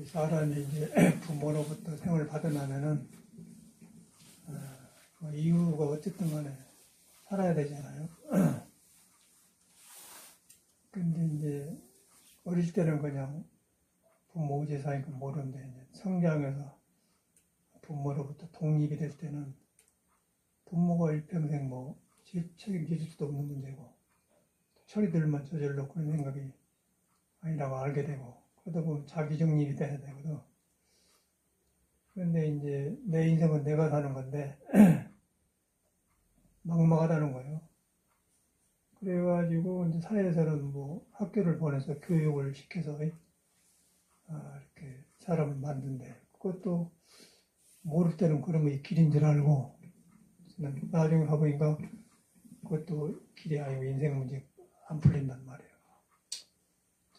사람이 이제 부모로부터 생을 받아나면은 그 이유가 어쨌든 간에 살아야 되잖아요. 근데 이제 어릴 때는 그냥 부모 의지사니까 모르는데 이제 성장해서 부모로부터 독립이 될 때는 부모가 일평생 뭐 책임질 수도 없는 문제고 처리들만 저절로 그런 생각이 아니라고 알게 되고 그러다 보면 자기 정립이 돼야 되거든. 그런데 이제 내 인생은 내가 사는 건데 막막하다는 거예요. 그래가지고 이제 사회에서는 뭐 학교를 보내서 교육을 시켜서 이렇게 사람을 만든데 그것도 모를 때는 그런 게 길인 줄 알고 나중에 가보니까 그것도 길이 아니고 인생 문제 안 풀린단 말이에요.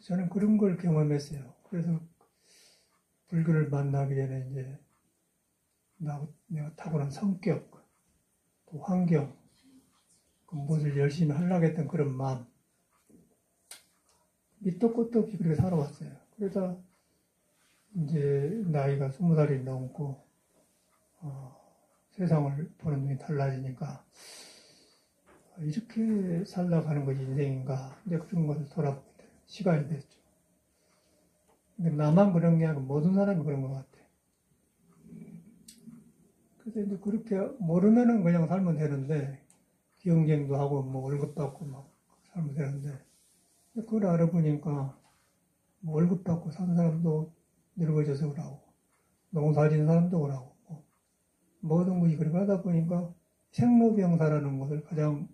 저는 그런 걸 경험했어요. 그래서 불교를 만나기 전에 이제 내가 타고난 성격, 또 환경, 무엇을 열심히 하려고 했던 그런 마음, 밑도 끝도 없이 그렇게 살아왔어요. 그러다 이제 나이가 20살이 넘고 세상을 보는 눈이 달라지니까 이렇게 살아가는 것이 인생인가 이제 그런 것을 돌아보게 돼요. 시간이 됐죠. 근데 나만 그런 게 아니고 모든 사람이 그런 것 같아. 그래서 이제 그렇게 모르면은 그냥 살면 되는데 경쟁도 하고 뭐 월급 받고 막 살면 되는데 그걸 알아보니까 뭐 월급 받고 사는 사람도 늙어져서 그러고 농사 지는 사람도 그러고 뭐 모든 것이 그렇게 하다 보니까 생로병사라는 것을 가장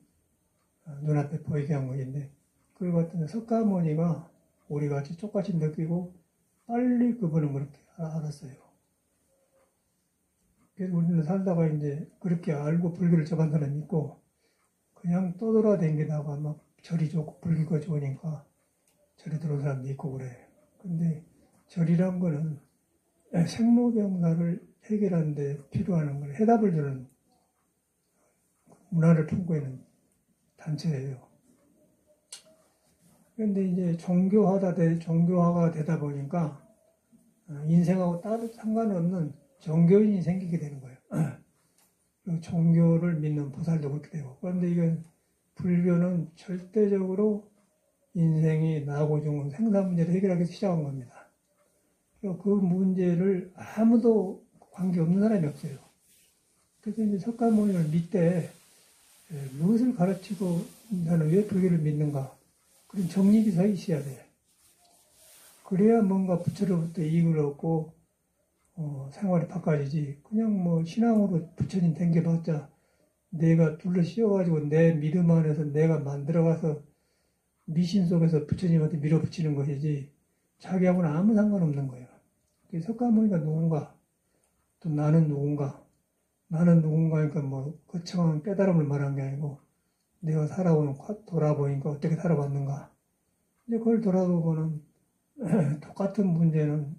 눈앞에 보이게 한 것인데 그걸 갖다 석가모니가 우리 같이 똑같이 느끼고 빨리 그분은 그렇게 알았어요. 그래서 우리는 살다가 이제 그렇게 알고 불교를 접한 사람이 있고 그냥 떠돌아다니다가 막 절이 좋고 불교가 좋으니까 절에 들어온 사람도 있고 그래. 근데 절이란 거는 생로병사를 해결하는 데 필요한 걸 해답을 주는 문화를 품고 있는 단체예요. 그런데 이제 종교화가 되다 보니까 인생하고 따로 상관없는 종교인이 생기게 되는 거예요. 그리고 종교를 믿는 보살도 그렇게 되고. 그런데 이건 불교는 절대적으로 인생이 나고 죽은 생사 문제를 해결하기 위해서 시작한 겁니다. 그리고 그 문제를 아무도 관계없는 사람이 없어요. 그래서 이제 석가모니를 믿되 무엇을 가르치고 나는 왜 불교를 믿는가? 그런 정립이 서 있어야 돼. 그래야 뭔가 부처로부터 이익을 얻고 생활이 바꿔지지. 그냥 뭐 신앙으로 부처님 댕겨봤자 내가 둘러 씌워가지고 내 믿음 안에서 내가 만들어가서 미신 속에서 부처님한테 밀어붙이는 것이지 자기하고는 아무 상관없는 거예요. 석가모니가 누군가 또 나는 누군가 나는 누군가니까 뭐 거창한 깨달음을 말한 게 아니고 내가 돌아보니까 어떻게 살아왔는가. 이제 그걸 돌아보고는 똑같은 문제는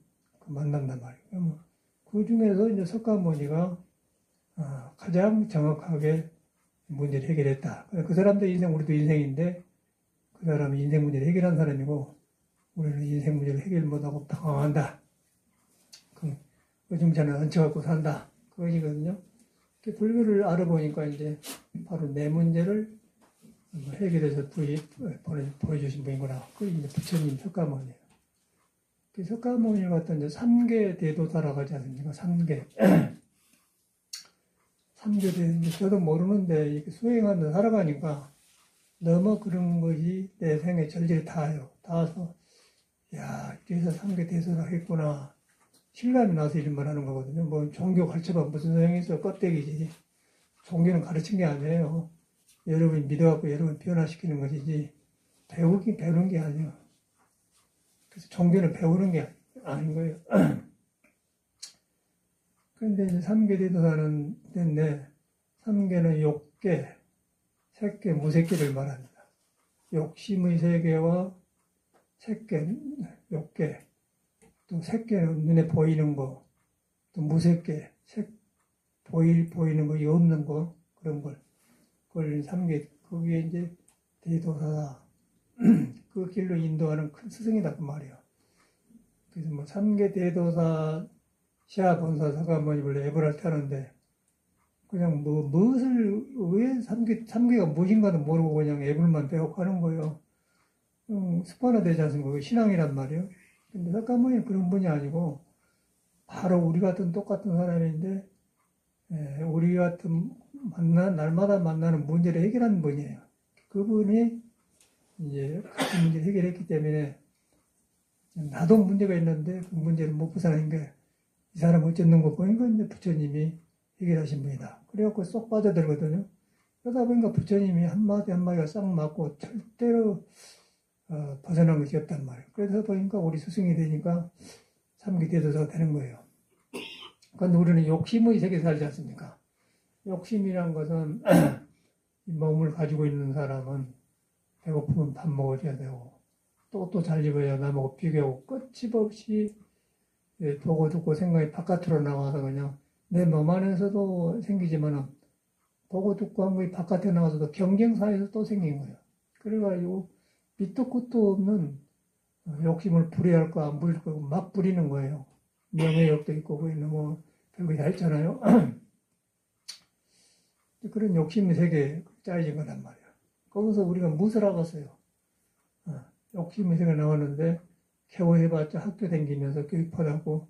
만난단 말이에요. 그 중에서 이제 석가모니가 가장 정확하게 문제를 해결했다. 그 사람도 인생, 우리도 인생인데 그 사람이 인생 문제를 해결한 사람이고 우리는 인생 문제를 해결 못하고 방황한다. 의중자는 얹혀갖고 산다. 그것이거든요. 불교를 알아보니까 이제 바로 내 문제를 해결해서 보여주신 분이구나. 그게 이제 부처님 석가모니예요. 그 석가모니를 갖다 이제 3계 대도사라고 하지 않습니까? 3계. 3계 대도 저도 모르는데 이렇게 수행하면서 살아가니까 너무 그런 것이 내 생에 절절히 닿아요. 닿아서 야, 그래서 3계 대도사라 했구나. 실감이 나서 이런 말 하는 거거든요. 뭐 종교 가르쳐봐 무슨 소용이 있어. 껍데기지. 종교는 가르친 게 아니에요. 여러분이 믿어갖고 여러분 변화시키는 것이지 배우는 게 아니에요. 그래서 종교는 배우는 게 아닌 거예요. 그런데 이제 3계 대도사는 됐네. 3계는 욕계, 색계, 무색계를 말합니다. 욕심의 세계와 색계, 욕계, 또 색계는 눈에 보이는 거, 또 무색계, 보이는 거, 없는 거, 그런 걸. 그걸 3계, 그게 이제 대도사다. 그 길로 인도하는 큰 스승이다, 그 말이에요. 그래서 뭐 삼계 대도사 시아 본사 사관모님을 애벌할 때 하는데 그냥 뭐 무엇을 왜 삼계가 무엇인가도 모르고 그냥 애벌만 배우고 하는 거예요. 습관화되지 않습니까? 신앙이란 말이에요. 근데 사관모니는 그런 분이 아니고 바로 우리 같은 똑같은 사람인데 우리 같은 날마다 만나는 문제를 해결하는 분이에요. 그분이 이제 같은 문제를 해결했기 때문에 나도 문제가 있는데 그 문제를 못 벗어나는 게 이 사람 어쩌는 거 보니까 이제 부처님이 해결하신 분이다. 그래갖고 쏙 빠져들거든요. 그러다 보니까 부처님이 한마디 한마디가 싹 맞고 절대로 벗어난 것이 없단 말이에요. 그래서 보니까 우리 스승이 되니까 삼기대도사가 되는 거예요. 그런데 우리는 욕심의 세계에 살지 않습니까? 욕심이란 것은 이 몸을 가지고 있는 사람은 배고프면 밥 먹어줘야 되고 또 잘 입어야 남하고 비교하고 끝이없이 보고 듣고 생각이 바깥으로 나와서 그냥 내 몸 안에서도 생기지만은 보고 듣고 한 것이 바깥에 나와서도 경쟁사에서 또 생긴 거예요. 그래가지고 밑도 끝도 없는 욕심을 부려야 할 거 안 부릴 거 막 부리는 거예요. 명예욕도 있고 그게 너무 별거 다 있잖아요. 그런 욕심의 세계에 짜여진 거란 말이에요. 거기서 우리가 무엇을 하겠어요? 욕심의 세계가 나왔는데 겨우 해봤자 학교 다니면서 교육받았고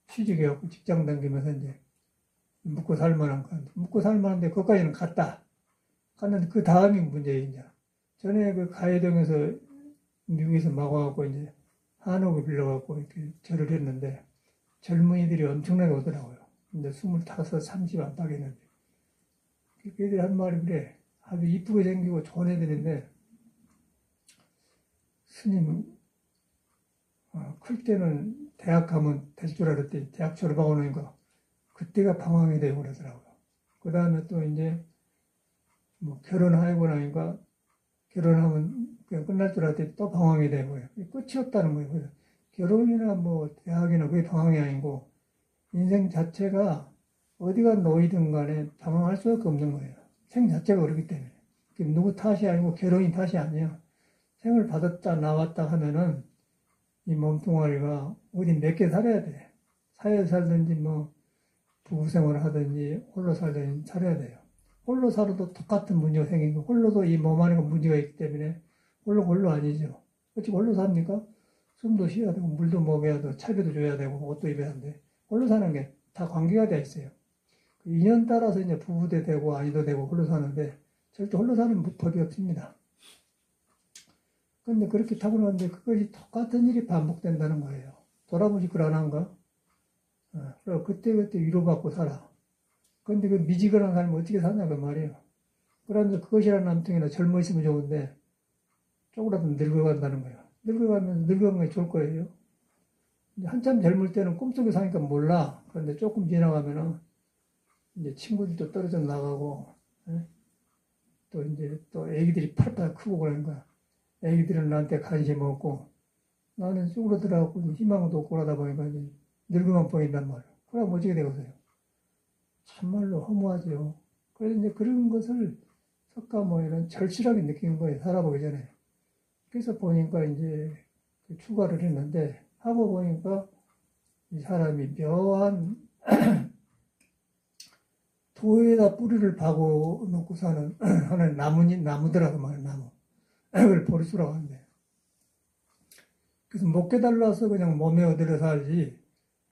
취직해갖고 직장 다니면서 이제 묵고 살만한 거. 묵고 살만한데 거기까지는 갔는데 그 다음이 문제예요, 이제. 전에 그 가해동에서 미국에서 막 와갖고 이제 한옥을 빌려갖고 이렇게 절을 했는데 젊은이들이 엄청나게 오더라고요. 근데 25, 30 안팎이었는데. 걔들이 한 말이 그래. 아주 이쁘게 생기고 좋은 애들인데 스님 클 때는 대학 가면 될 줄 알았더니 대학 졸업하고 나니까 그때가 방황이 되고 그러더라고요. 그 다음에 또 이제 뭐 결혼하고 나니까 결혼하면 그냥 끝날 줄 알았더니 또 방황이 되고요. 끝이 없다는 거예요. 그래서 결혼이나 뭐 대학이나 그게 방황이 아니고 인생 자체가 어디가 놓이든 간에 방황할 수밖에 없는 거예요. 생 자체가 그렇기 때문에. 누구 탓이 아니고 결혼이 탓이 아니야. 생을 받았다 나왔다 하면은 이 몸뚱아리가 어디 몇 개 살아야 돼. 사회에 살든지 뭐 부부생활을 하든지 홀로 살든지 살아야 돼요. 홀로 살아도 똑같은 문제가 생기고 홀로도 이 몸 안에 문제가 있기 때문에 홀로 아니죠. 어찌 홀로 삽니까? 숨도 쉬어야 되고 물도 먹여야 되고 차비도 줘야 되고 옷도 입어야 하는데 홀로 사는 게 다 관계가 돼 있어요. 그 인연 따라서 이제 부부도 되고 아니도 되고 홀로 사는데 절대 홀로 사는 법이 없습니다. 근데 그렇게 타고났는데 그것이 똑같은 일이 반복된다는 거예요. 돌아보시 그러는가? 그리고 그때그때 위로받고 살아. 근데 그 미지근한 사람이 어떻게 사냐 그 말이에요. 그러면서 그것이라는 남통이나 젊어 있으면 좋은데 조금이라도 늙어간다는 거예요. 늙어가면 늙어간 게 좋을 거예요. 한참 젊을 때는 꿈속에 사니까 몰라. 그런데 조금 지나가면은 이제 친구들도 떨어져 나가고 또 이제 또 애기들이 팔팔 크고 그러는 거야. 애기들은 나한테 관심 없고 나는 쭈그러들어가고 희망도 없고 그러다 보니까 이제 늙어만 보인단 말이에요. 그럼 어떻게 되겠어요? 참말로 허무하죠. 그래서 이제 그런 것을 석가모니는 절실하게 느낀 거예요. 살아보기 전에. 그래서 보니까 이제 추가를 했는데 하고 보니까 이 사람이 묘한 도에다 뿌리를 박아 놓고 사는 하나의 나무더라고 말이에요. 나무. 그걸 보리수라고 하는데. 그래서 못 깨달아서 그냥 몸에 어디로 살지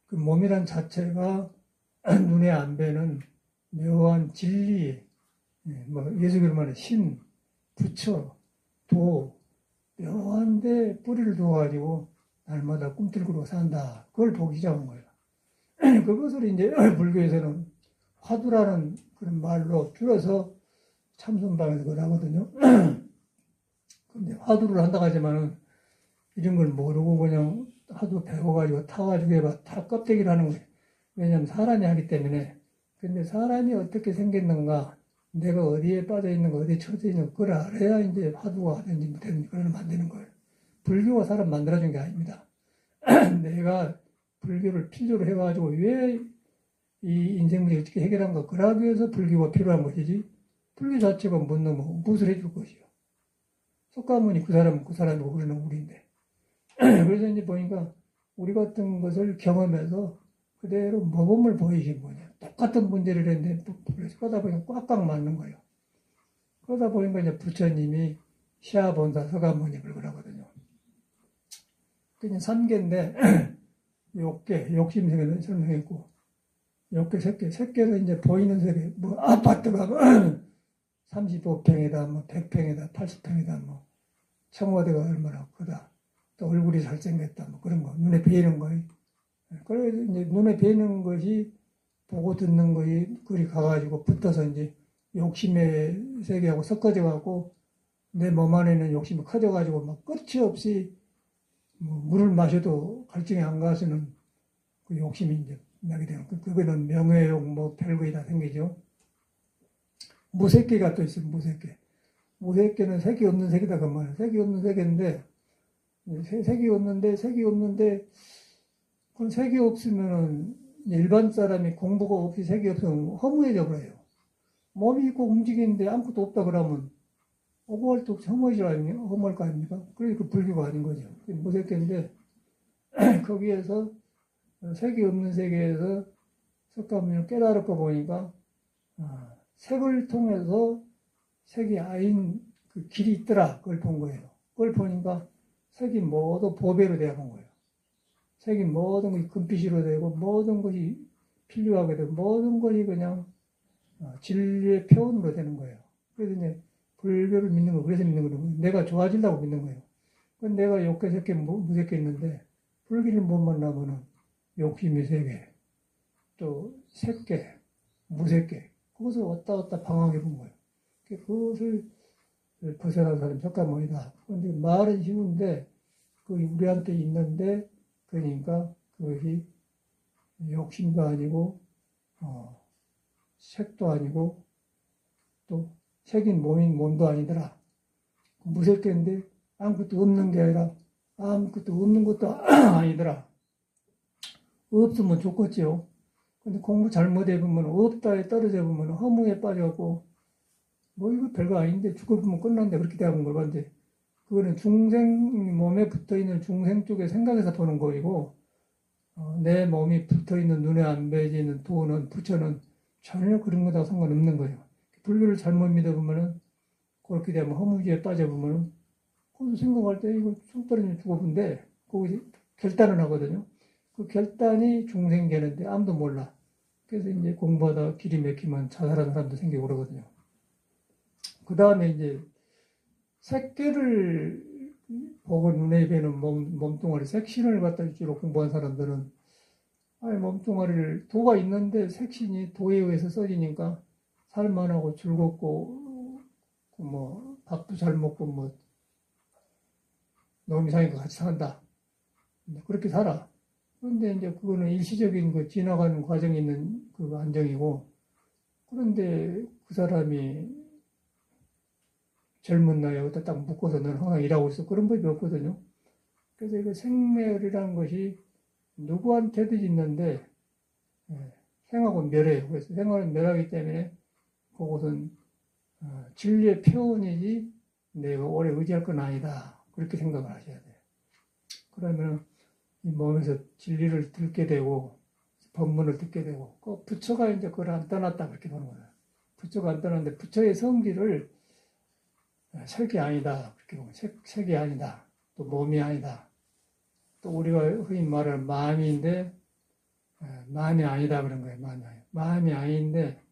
그 몸이란 자체가 눈에 안 뵈는 묘한 진리, 뭐 예수교로 말하는 신, 부처, 도, 묘한데 뿌리를 두어가지고 날마다 꿈틀꾸고 산다. 그걸 보기 시작한 거예요. 그것을 이제 불교에서는 화두라는 그런 말로 줄여서 참선방에서 그걸 하거든요. 근데 화두를 한다고 하지만은 이런 걸 모르고 그냥 하도 배워가지고 타가지고 해봐. 다 껍데기를 하는 거예요. 왜냐하면 사람이 하기 때문에. 근데 사람이 어떻게 생겼는가, 내가 어디에 빠져 있는가, 어디에 처져 있는가, 그걸 알아야 이제 화두가 하든지 못하든지 그걸 만드는 거예요. 불교가 사람 만들어준 게 아닙니다. 내가 불교를 필요로 해가지고 왜 이 인생 문제 어떻게 해결한가, 그러기 위해서 불교가 필요한 것이지, 불교 자체가 못 넘어, 무엇을 해줄 것이요. 석가모니 그 사람은 그 사람이고 우리는 우리인데. 그래서 이제 보니까 우리 같은 것을 경험해서 그대로 모범을 보이신 분이에요. 똑같은 문제를 했는데 그러다 보니까 꽉꽉 맞는 거예요. 그러다 보니까 이제 부처님이 시아본사 서가모니를 그러거든요. 그냥 3개인데 욕계, 욕심세계는 설명했고 욕계, 색계, 색계는 이제 보이는 세계, 뭐 아파트가 35평이다, 뭐 100평이다, 80평이다, 뭐 청와대가 얼마나 크다, 또 얼굴이 잘생겼다, 뭐 그런 거, 눈에 베이는 거. 그래서 이제 눈에 베이는 것이 보고 듣는 것이 그리 가가지고 붙어서 이제 욕심의 세계하고 섞어져 갖고 내 몸 안에는 욕심이 커져가지고 막 끝이 없이 뭐 물을 마셔도 갈증이 안 가서는 그 욕심이 이제 나게 되는 그거는 명예욕 뭐 별거이 다 생기죠. 무색계가 또 있어요. 무색계. 무색계는 색이 없는 색이다 그 말이에요. 색이 없는 색인데 색이 없는데 그건 색이 없으면은 일반 사람이 공부가 없이 색이 없으면 허무해져 버려요. 몸이 있고 움직이는데 아무것도 없다 그러면 오고할 때 없이 허무할 거 아닙니까? 그러니까 그 불교가 아닌 거죠. 무색계인데 거기에서 색이 없는 세계에서 석가모니를 깨달았고 보니까 색을 통해서 색이 아닌 그 길이 있더라. 그걸 본 거예요. 그걸 보니까 색이 모두 보배로 되어 본 거예요. 색이 모든 것이 금빛으로 되고 모든 것이 필요하게 되고 모든 것이 그냥 진리의 표현으로 되는 거예요. 그래서 이제 불교를 믿는 거, 그래서 믿는 거고 내가 좋아지려고 믿는 거예요. 그건 내가 욕계, 색계, 무색계 있는데 불교를 못 만나면은 욕심이 세계, 또 색계, 무색계, 그것을 왔다 갔다 방황해 본 거예요. 그것을 벗어난 사람이 석가모니다. 그런데 말은 쉬운데 그 우리한테 있는데 그러니까 그것이 욕심도 아니고 색도 아니고 또 색인 몸도 아니더라. 무색계인데 아무것도 없는 게 아니라 아무것도 없는 것도 아니더라. 없으면 좋겠지요. 근데 공부 잘못해 보면 없다에 떨어져 보면 허무에 빠져갖고 뭐 이거 별거 아닌데 죽어보면 끝난다 그렇게 되는 걸 봤는데 그거는 중생 몸에 붙어있는 중생 쪽의 생각에서 보는 거이고 내 몸이 붙어있는 눈에 안 배지는 도는 부처는 전혀 그런 거다 상관없는 거예요. 불교를 잘못 믿어보면은 그렇게 되면 허무지에 빠져보면은 거기서 생각할 때 이거 쑥 떨어지면 죽어본데 거기서 결단을 하거든요. 그 결단이 중생계는데 아무도 몰라. 그래서 이제 공부하다 길이 막히면 자살하는 사람도 생기고 그러거든요. 그 다음에 이제 색계를 보고 눈에 뵈는 몸뚱아리, 색신을 갖다 주로 공부한 사람들은 아니 몸뚱아리를 도가 있는데 색신이 도에 의해서 써지니까 살만하고 즐겁고 뭐 밥도 잘 먹고 뭐 너무 이상하게 같이 산다. 그렇게 살아. 그런데 이제 그거는 일시적인 그 지나가는 과정에 있는 그 안정이고 그런데 그 사람이 젊은 나이에 어디다 딱 묶어서 너는 항상 일하고 있어. 그런 법이 없거든요. 그래서 이거 생멸이라는 것이 누구한테도 있는데 생하고 멸해요. 그래서 생하고 멸하기 때문에 그것은 진리의 표현이지 내가 오래 의지할 건 아니다. 그렇게 생각을 하셔야 돼요. 그러면 이 몸에서 진리를 듣게 되고 법문을 듣게 되고 그 부처가 이제 그걸 안 떠났다 그렇게 보는 거예요. 부처가 안 떠났는데 부처의 성질을 색이 아니다 그렇게 보면 색이 아니다 또 몸이 아니다 또 우리가 흔히 말하는 마음인데 마음이 아니다 그런 거예요. 마음이 아닌데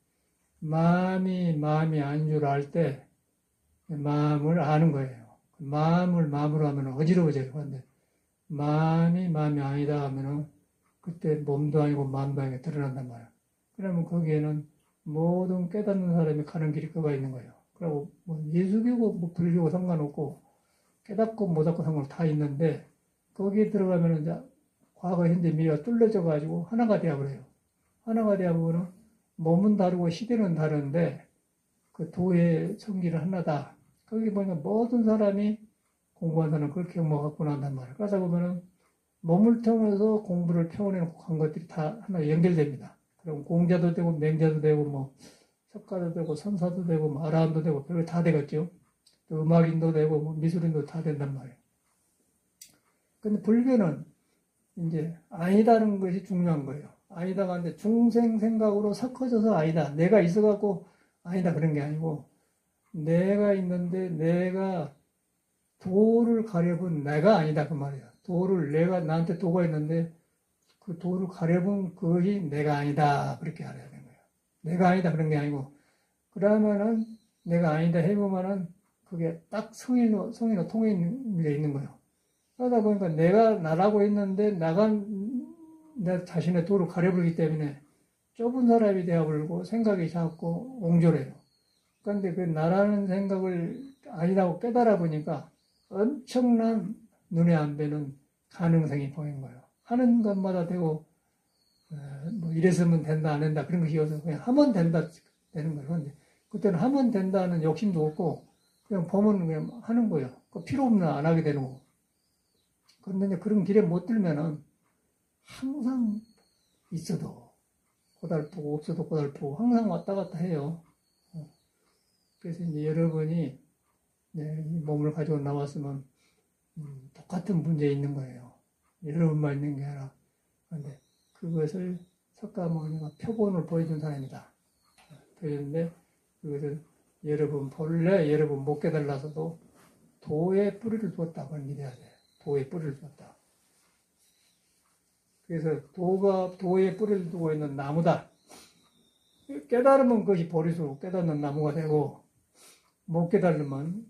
마음이 아닌 줄 알 때 마음을 아는 거예요. 마음을 마음으로 하면 어지러워져요. 그런데 마음이 아니다 하면은 그때 몸도 아니고 마음도 아니고 드러난단 말이에요. 그러면 거기에는 모든 깨닫는 사람이 가는 길이 그가 있는 거예요. 그리고 뭐 예수교고 뭐 불교고 상관없고 깨닫고 못 갖고 상관없고 다 있는데 거기에 들어가면은 이제 과거 현재 미래가 뚫려져 가지고 하나가 되어버려요. 하나가 되어보면은 몸은 다르고 시대는 다른데 그 도의 성질은 하나다. 거기 보니까 모든 사람이 공부한 사람은 그렇게 먹어갖고 난단 말이에요. 그러다 보면은 몸을 통해서 공부를 표현해놓고 간 것들이 다 하나 연결됩니다. 그럼 공자도 되고 맹자도 되고 뭐 석가도 되고 선사도 되고 뭐 아라한도 되고 별거 다 되겠죠. 또 음악인도 되고 뭐 미술인도 다 된단 말이에요. 근데 불교는 이제 아니다는 것이 중요한 거예요. 아니다가 근데 중생 생각으로 섞어져서 아니다. 내가 있어갖고 아니다 그런 게 아니고 내가 있는데 내가 도를 가려본 내가 아니다 그 말이야. 도를 내가 나한테 도가 있는데 그 도를 가려본 그것이 내가 아니다 그렇게 알아야 되는 거예요. 내가 아니다 그런 게 아니고 그러면은 내가 아니다 해보면은 그게 딱 성인으로 통해 있는 거예요. 그러다 보니까 내가 나라고 했는데 내 자신의 도를 가려버리기 때문에 좁은 사람이 되어버리고 생각이 자꾸 옹졸해요. 그런데 그 나라는 생각을 아니라고 깨달아 보니까 엄청난 눈에 안 뵈는 가능성이 보이는 거예요. 하는 것마다 되고 뭐 이랬으면 된다 안 된다 그런 것이 어서 그냥 하면 된다 되는 거예요. 근데 그때는 하면 된다는 욕심도 없고 그냥 보면 그냥 하는 거예요. 그 필요 없는 안 하게 되는 거고. 그런데 이제 그런 길에 못 들면은 항상 있어도 고달프고 없어도 고달프고 항상 왔다 갔다 해요. 그래서 이제 여러분이 이 몸을 가지고 나왔으면 똑같은 문제에 있는 거예요. 여러분만 있는 게 아니라. 그런데 그것을 석가모니가 표본을 보여준 사람이다. 보여줬는데 그것을 본래 여러분 못 깨달아서도 도에 뿌리를 두었다고 믿어야 돼. 도에 뿌리를 두었다. 그래서 도에 뿌리를 두고 있는 나무다. 깨달으면 그것이 보리수 깨닫는 나무가 되고 못 깨달으면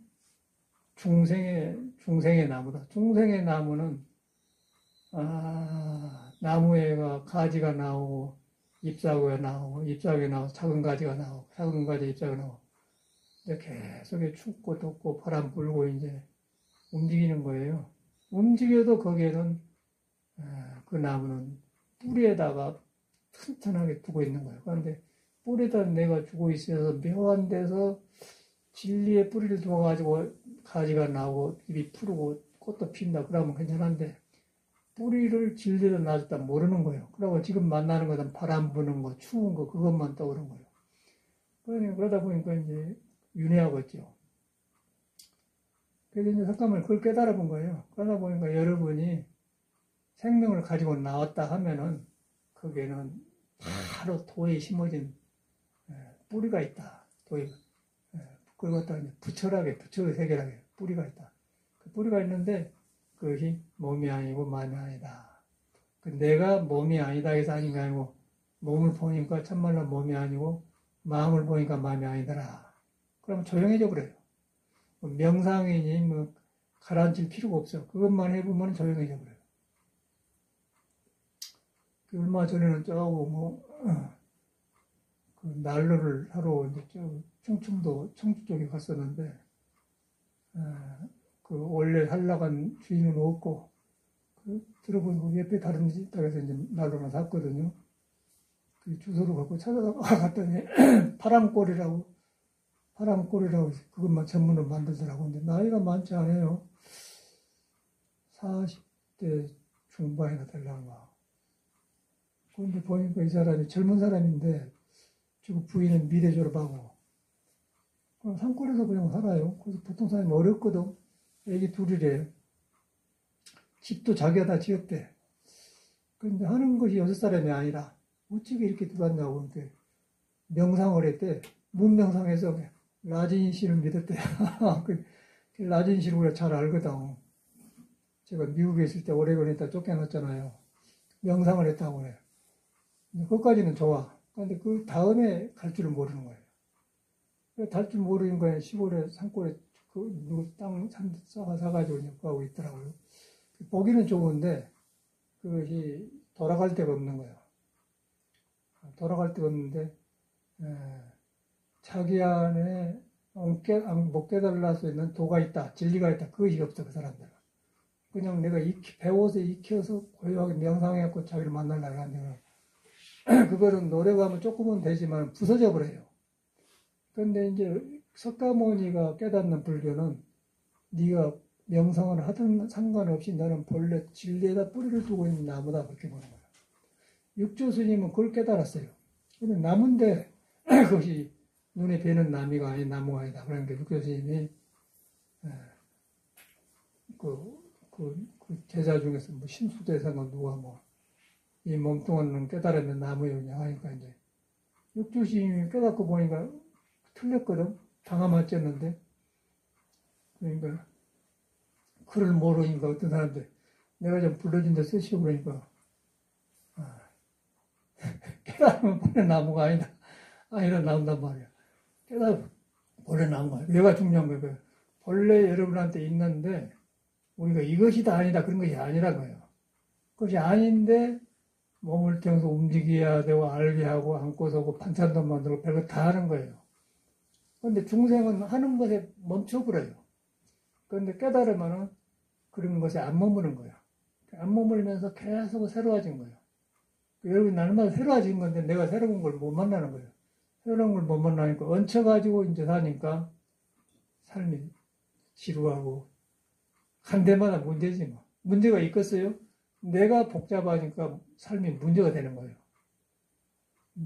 중생의 나무다. 중생의 나무는 나무에가 가지가 나오고 잎사귀가 나오고 작은 가지가 나오고 작은 가지 잎사귀가 나오고 계속 춥고 덥고 바람 불고 이제 움직이는 거예요. 움직여도 거기에는 그 나무는 뿌리에다가 튼튼하게 두고 있는 거예요. 그런데 뿌리에다 내가 두고 있어서 묘한 데서 진리의 뿌리를 두어가지고 가지가 나오고 잎이 푸르고 꽃도 핀다 그러면 괜찮은데 뿌리를 진리로 놔줬다 모르는 거예요. 그러고 지금 만나는 것은 바람 부는 거, 추운 거 그것만 떠오르는 거예요. 그러다 보니까 이제 윤회하겠죠. 그래서 이제 잠깐만 그걸 깨달아 본 거예요. 그러다 보니까 여러분이 생명을 가지고 나왔다 하면은 거기에는 바로 도에 심어진 뿌리가 있다. 도에 그걸 갖다가 부처라게 해결하게 뿌리가 있다. 그 뿌리가 있는데 그것이 몸이 아니고 마음이 아니다. 그 내가 몸이 아니다 해서 아닌 게 아니고 몸을 보니까 참말로 몸이 아니고 마음을 보니까 마음이 아니더라. 그러면 조용해져 버려요. 명상이니 뭐 가라앉힐 필요가 없어. 그것만 해보면 조용해져 버려요. 얼마 전에는 그 난로를 하러 이제 충청도 청주 쪽에 갔었는데 그 원래 살라간 주인은 없고 들어보니까 옆에 다른 집에서 이제 난로를 샀거든요. 그 주소를 갖고 찾아갔더니 파랑골이라고 그것만 전문으로 만들더라고. 근데 나이가 많지 않아요. 40대 중반이나 되려나. 그런데 보니까 이 사람이 젊은 사람인데 지금 부인은 미대 졸업하고 산골에서 그냥 살아요. 그래서 보통 사람이 어렵거든. 애기 둘이래. 집도 자기가 다 지었대. 그런데 하는 것이 6사람이 아니라 어떻게 이렇게 들어왔냐고. 명상을 했대. 문명상에서 라진신을 믿었대. 라진신을 우리가 잘 알거든. 제가 미국에 있을 때 오레곤에 있다 쫓겨났잖아요. 명상을 했다고 해. 그것까지는 좋아. 그런데 그 다음에 갈 줄을 모르는 거예요. 갈 줄 모르는 거에 시골에 산골에 땅 사가지고 하고 있더라고요. 보기는 좋은데 그것이 돌아갈 데가 없는 거예요. 돌아갈 데가 없는데 자기 안에 못 깨달을 수 있는 도가 있다, 진리가 있다. 그것이 없어 그 사람들은. 그냥 내가 배워서 익혀서 고요하게 명상해갖고 자기를 만나려고 하는데 그거는 노력하면 조금은 되지만 부서져 버려요. 그런데 이제 석가모니가 깨닫는 불교는 네가 명상을 하든 상관없이 나는 본래 진리에다 뿌리를 두고 있는 나무다 그렇게 보는 거예요. 육조 스님은 그걸 깨달았어요. 근데 나무인데 그것이 눈에 뵈는 나무가 나무가 아니다. 그러니까 육조 스님이 그 그 제자 중에서 뭐 심수대사가 누가 뭐 이 몸뚱아리는 깨달으면 나무였냐 하니까 이제 육주스님이 깨닫고 보니까 틀렸거든. 당화 맞췄는데. 그러니까 글을 모르니까 어떤 사람들 내가 좀 불러준 데 쓰시고 그러니까 깨달으면 본래 나무가 아니다 나온단 말이야. 깨달으면 본래 나무가 얘가 중요한 거예요. 본래 여러분한테 있는데 우리가 이것이다 아니다 그런 것이 아니라고요. 그것이 아닌데 몸을 태워서 움직여야 되고 알게 하고 안고 서고 반찬도 만들고 별거 다 하는 거예요. 그런데 중생은 하는 것에 멈춰버려요. 그런데 깨달으면은 그런 것에 안 머무는 거예요. 안 머물면서 계속 새로워진 거예요. 여러분 날마다 새로워진 건데 내가 새로운 걸 못 만나는 거예요. 새로운 걸 못 만나니까 얹혀가지고 이제 사니까 삶이 지루하고 한 대마다 문제지 뭐. 문제가 있겠어요? 내가 복잡하니까 삶이 문제가 되는 거예요.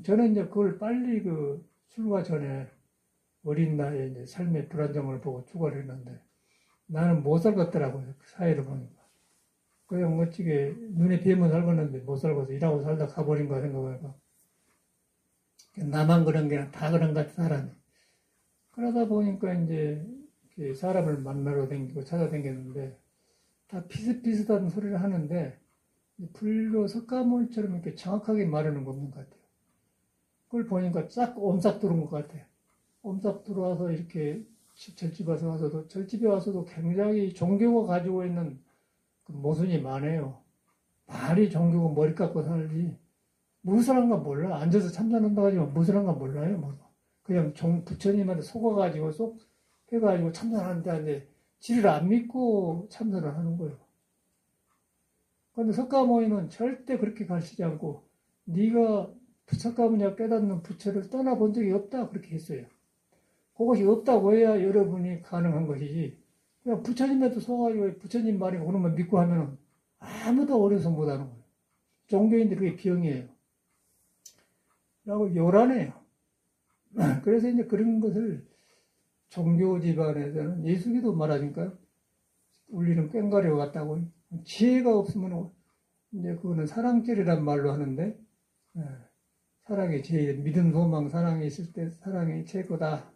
저는 이제 그걸 빨리 그 출가 전에 어린 나이에 이제 삶의 불안정을 보고 출가를 했는데 나는 못 살겠더라고요. 그 사회를 보니까. 그냥 멋지게 눈에 뵈면 살겠는데 못 살고서 일하고 살다 가버린 거 생각하니까 나만 그런 게 아니라 다 그런 것 같은 사람이. 그러다 보니까 이제 사람을 만나러 다니고 찾아다녔는데 다 비슷비슷한 소리를 하는데 불교 석가모니처럼 이렇게 정확하게 말하는 거 없는 것 같아요. 그걸 보니까 쫙 옴싹 들어온 것 같아요. 옴싹 들어와서 이렇게 절집에 와서도 굉장히 종교가 가지고 있는 그 모순이 많아요. 발이 종교가 머리 깎고 살지. 무슨 한가 몰라. 앉아서 참선한다고 하지만 무슨 한가 몰라요. 뭐. 그냥 부처님한테 속아가지고 쏙 해가지고 참선하는데 지를 안 믿고 참선을 하는 거예요. 그런데 석가모니는 절대 그렇게 가르치지 않고 네가 석가모니가 깨닫는 부처를 떠나본 적이 없다 그렇게 했어요. 그것이 없다고 해야 여러분이 가능한 것이지 그냥 부처님한테 속아가지고 부처님 말이 오는만 믿고 하면 아무도 어려서 못하는 거예요. 종교인들 그게 병이에요. 라고 요란해요. 그래서 이제 그런 것을 종교 집안에서는 예수기도 말하니까 울리는 꽹과리와 같다고 지혜가 없으면 이제 그거는 사랑결이란 말로 하는데 사랑이 제일 믿음 소망 사랑이 있을 때 사랑이 최고다.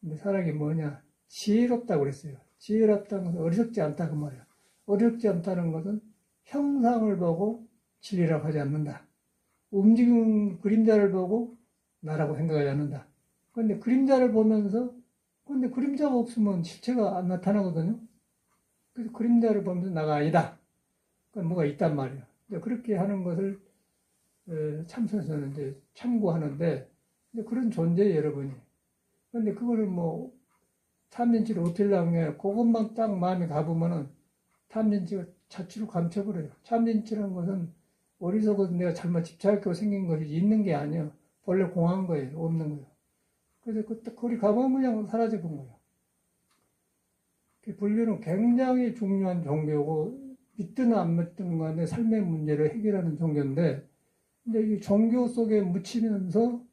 근데 사랑이 뭐냐 지혜롭다고 그랬어요. 지혜롭다는 것은 어리석지 않다 그 말이야. 어리석지 않다는 것은 형상을 보고 진리라고 하지 않는다. 움직이는 그림자를 보고 나라고 생각하지 않는다. 그런데 그림자를 보면서 근데 그림자가 없으면 실체가 안 나타나거든요. 그래서 그림자를 보면서 나가 아니다. 그러니까 뭐가 있단 말이에요. 그렇게 하는 것을 참선에서는 이제 참고하는데 이제 그런 존재예요, 여러분이. 그런데 그거를 뭐 탐진치를 어떻게 하는 게 그것만 딱 마음에 가보면은 탐진치가 자취로 감춰버려요. 탐진치라는 것은 어리석어서 내가 잘못 집착하고 생긴 것이 있는 게 아니에요. 본래 공한 거예요. 없는 거예요. 그래서 그때 거기 가보면 그냥 사라져 본 거예요. 불교는 굉장히 중요한 종교고 믿든 안 믿든 간에 삶의 문제를 해결하는 종교인데 근데 이 종교 속에 묻히면서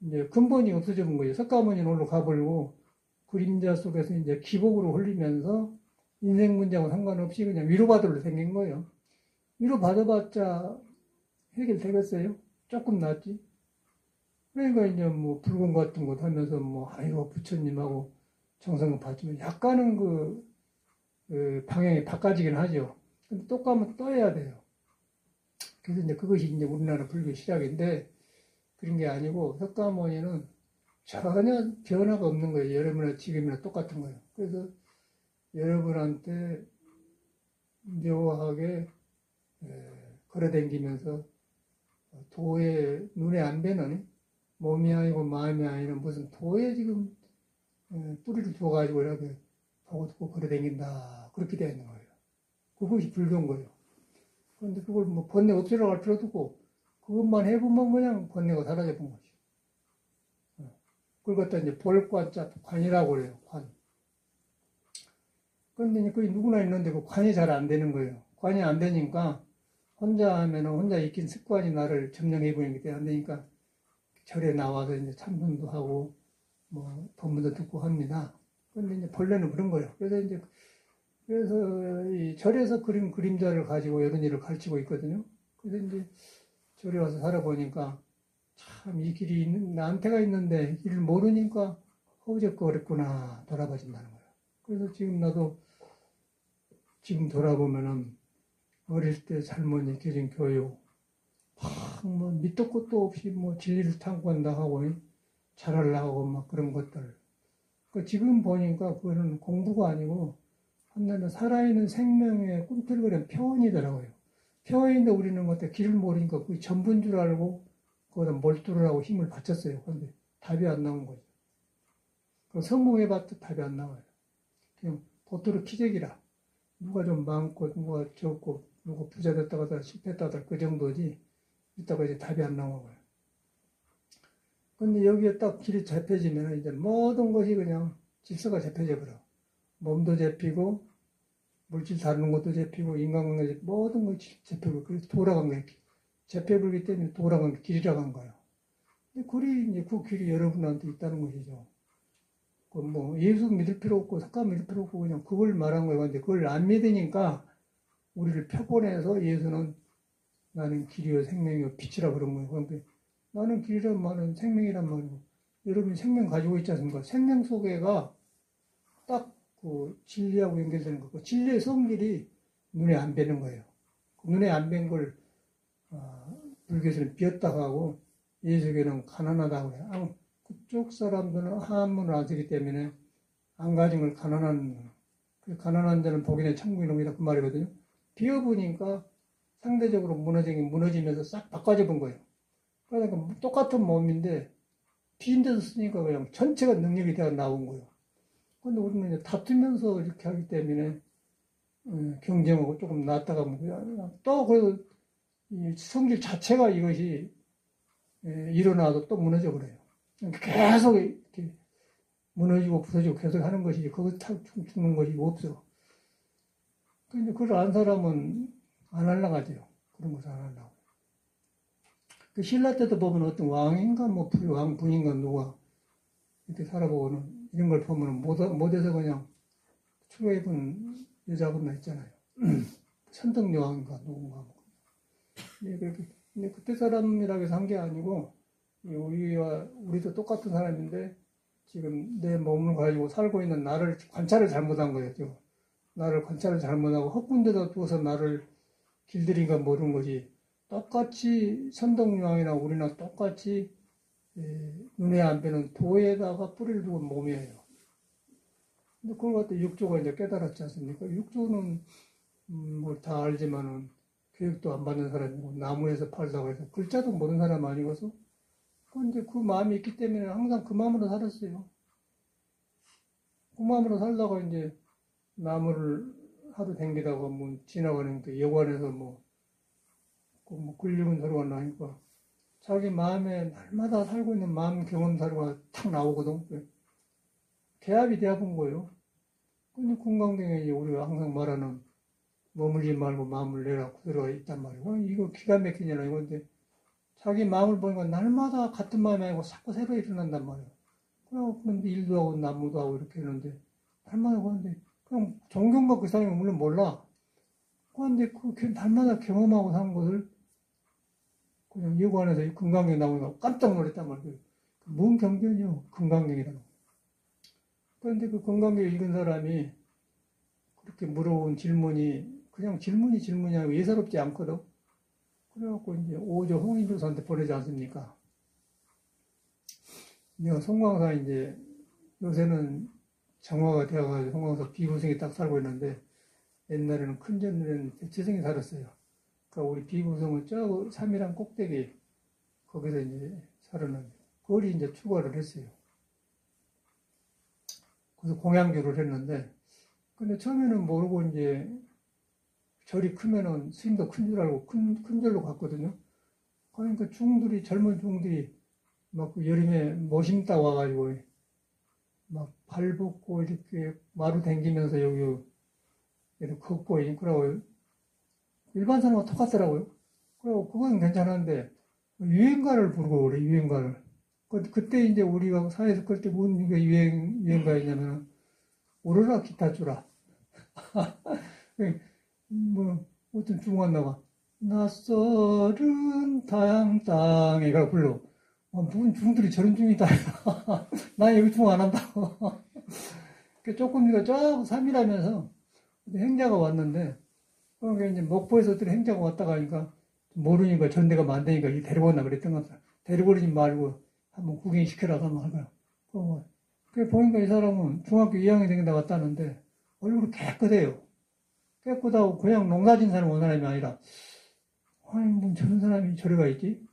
이제 근본이 없어져 본 거예요. 석가모니는 올로 가버리고 그림자 속에서 이제 기복으로 흘리면서 인생 문제하고 상관없이 그냥 위로받으러 생긴 거예요. 위로받아봤자 해결되겠어요? 조금 낫지. 그러니까 이제 뭐 불공 같은 것 하면서 뭐 아이고 부처님하고 정성을 바치면 약간은 그 방향이 바꿔지긴 하죠. 근데 또 가면 또 해야 돼요. 그래서 이제 그것이 이제 우리나라 불교 시작인데 그런 게 아니고 석가모니는 전혀 변화가 없는 거예요. 여러분이나 지금이나 똑같은 거예요. 그래서 여러분한테 묘하게 걸어다니면서 도에 눈에 안 뵈는 몸이 아니고 마음이 아니라 무슨 도에 지금 뿌리를 두어가지고 이렇게 보고 듣고 걸어다닌다. 그렇게 되어 있는 거예요. 그것이 불교인 거예요. 그런데 그걸 뭐 번뇌 없애려고 할 필요도 없고 그것만 해보면 그냥 번뇌가 사라져 본 거죠. 그걸 갖다 이제 볼관자 관이라고 그래요. 관. 그런데 그게 누구나 있는데 그 관이 잘 안 되는 거예요. 관이 안 되니까 혼자 하면은 혼자 익힌 습관이 나를 점령해 버리는 게 안 되니까 절에 나와서 이제 참선도 하고 뭐 법문도 듣고 합니다. 그런데 이제 본래는 그런 거예요. 그래서 이제 그래서 이 절에서 그린 그림자를 가지고 이런 일을 가르치고 있거든요. 그래서 이제 절에 와서 살아보니까 참 이 길이 나한테가 있는데 길을 모르니까 허우적거렸구나 돌아봐진다는 거예요. 그래서 지금 나도 지금 돌아보면은 어릴 때 잘못 익혀진 교육, 뭐 밑도 끝도 없이 뭐 진리를 탐구한다 하고 잘하려고 하고 막 그런 것들. 지금 보니까 그거는 공부가 아니고 한나는 살아있는 생명의 꿈틀거리는 표현이더라고요. 표현인데 우리는 그때 길을 모르니까 그게 전부인 줄 알고 거기다 몰두를 하고 힘을 바쳤어요. 그런데 답이 안 나온 거죠. 성공해봤자 답이 안 나와요. 그냥 보트로 키재기라. 누가 좀 많고 누가 적고 누가 부자 됐다가 실패했다가 그 정도지 이따가 이제 답이 안 나오는 거예요. 근데 여기에 딱 길이 잡혀지면 이제 모든 것이 그냥 질서가 잡혀져 버려. 몸도 잡히고 물질 다루는 것도 잡히고 인간관계 모든 것이 잡히고 그래서 돌아간 거예요. 잡혀버리기 때문에 돌아간 게 길이라고 한 거예요. 근데 그 길이 여러분한테 있다는 것이죠. 뭐 예수 믿을 필요 없고 석가 믿을 필요 없고 그냥 그걸 말한 거예요. 근데 그걸 안 믿으니까 우리를 표본해서 예수는 나는 길이요 생명이요 빛이라 그런 거예요. 그런데 나는 길이란 말은 생명이란 말이고 여러분이 생명 가지고 있지 않습니까? 생명 속에가 딱 그 진리하고 연결되는 거고 진리의 성질이 눈에 안 뵈는 거예요. 눈에 안 뵌 걸 불교에서는 비었다고 하고 예수교는 가난하다고 해요. 그쪽 사람들은 한문을 안 쓰기 때문에 안 가진 걸 가난한 자는 복이네 천국이 놈이다 그 말이거든요. 비어보니까 상대적으로 무너지면서 싹 바꿔져 본 거예요. 그러니까 똑같은 몸인데 빈 데서 쓰니까 그냥 전체가 능력이 되어 나온 거예요. 근데 우리는 이제 다투면서 이렇게 하기 때문에 경쟁하고 조금 낫다가 또 그래도 이 성질 자체가 이것이 일어나도 또 무너져 버려요. 계속 이렇게 무너지고 부서지고 계속 하는 것이지 거기서 탁 죽는 것이 없어. 근데 그걸 안 사람은 안 하려고 하죠. 그런 것을 안 하려고. 그 신라 때도 보면 어떤 왕인가 뭐 왕분인가 누가 이렇게 살아보고는 이런 걸 보면 못해서 그냥 추로해본 여자분나 있잖아요. 선덕여왕인가 누군가. 근데 그때 사람이라고 해서 한 게 아니고 우리도 똑같은 사람인데 지금 내 몸을 가지고 살고 있는 나를 관찰을 잘못한 거였죠. 나를 관찰을 잘못하고 헛군데다 두어서 나를 길들인가 모르는 거지. 똑같이 선덕여왕이나 우리나 똑같이 눈에 안 뵈는 도에다가 뿌리를 두고 몸이에요. 근데 그걸 갖다 육조가 이제 깨달았지 않습니까? 육조는 뭐 다 알지만은 교육도 안 받는 사람이고 나무에서 팔다고 해서 글자도 모르는 사람 아니고서 근데 그 마음이 있기 때문에 항상 그 마음으로 살았어요. 그 마음으로 살다가 이제 나무를 하도 댕기다가 뭐 지나가는 그 여관에서 뭐 굴리는 소리가 나니까 자기 마음에 날마다 살고 있는 마음 경험사가 탁 나오거든. 개합이 되어본 거예요. 근데 건강경에 우리가 항상 말하는 머물지 말고 마음을 내라 그 소리가 있단 말이에요. 이거 기가 막히잖아. 이건데 자기 마음을 보니까 날마다 같은 마음이 아니고 자꾸 새로 일어난단 말이에요. 그런데 일도 하고 나무도 하고 이렇게 했는데 날마다 그런데 그냥 존경과 그 사람이 물론 몰라. 그런데 그 날마다 경험하고 사는 것을 그냥 여관에서 금강경 나오니까 깜짝 놀랐단 말이에요. 뭔 경전이요? 금강경이라고. 그런데 그 금강경 읽은 사람이 그렇게 물어본 질문이 그냥 질문이 아니고 예사롭지 않거든. 그래갖고 이제 오조 홍인조사한테 보내지 않습니까? 내가 송광사 이제 요새는 정화가 되어가지고 송광사 비구성이 딱 살고 있는데 옛날에는 큰전에는 대치성이 살았어요. 그러니까 우리 비구성은 저 삼이랑 꼭대기 거기서 이제 살았는데 그걸 이제 추가를 했어요. 그래서 공양교를 했는데 근데 처음에는 모르고 이제 절이 크면은 스님도 큰 줄 알고 큰 절로 갔거든요. 그러니까 젊은 중들이 막 그 여름에 모심다 와가지고 막 발 벗고 이렇게 마루 댕기면서 여기 이렇게 걷고 그러고 일반 사람과 똑같더라고요. 그리고 그건 괜찮은데 유행가를 부르고 그래 유행가를. 그때 이제 우리가 사회에서 그럴 때 뭔 유행가였냐면 오로라 기타 주라. 뭐, 어떤 중원나가, 낯설은 타양 땅에가 불러. 무슨 중들이 저런 중이다. 난 여기 중 안 한다고. 조금 이거 쫙 3일하면서 행자가 왔는데, 그러니까 이제 목포에서 어떤 행자가 왔다 가니까 모르니까 전대가 만드니까 데리고 온다 그랬던 것 같아. 데리고 오지 말고 한번 구경시켜라 하면 하고요. 그 보니까 이 사람은 중학교 2학년 되게 나왔다는데 얼굴이 깨끗해요. 깨끗하고 그냥 농사진 사람 온 사람이 아니라 아니 뭐 저런 사람이 저리 가 있지?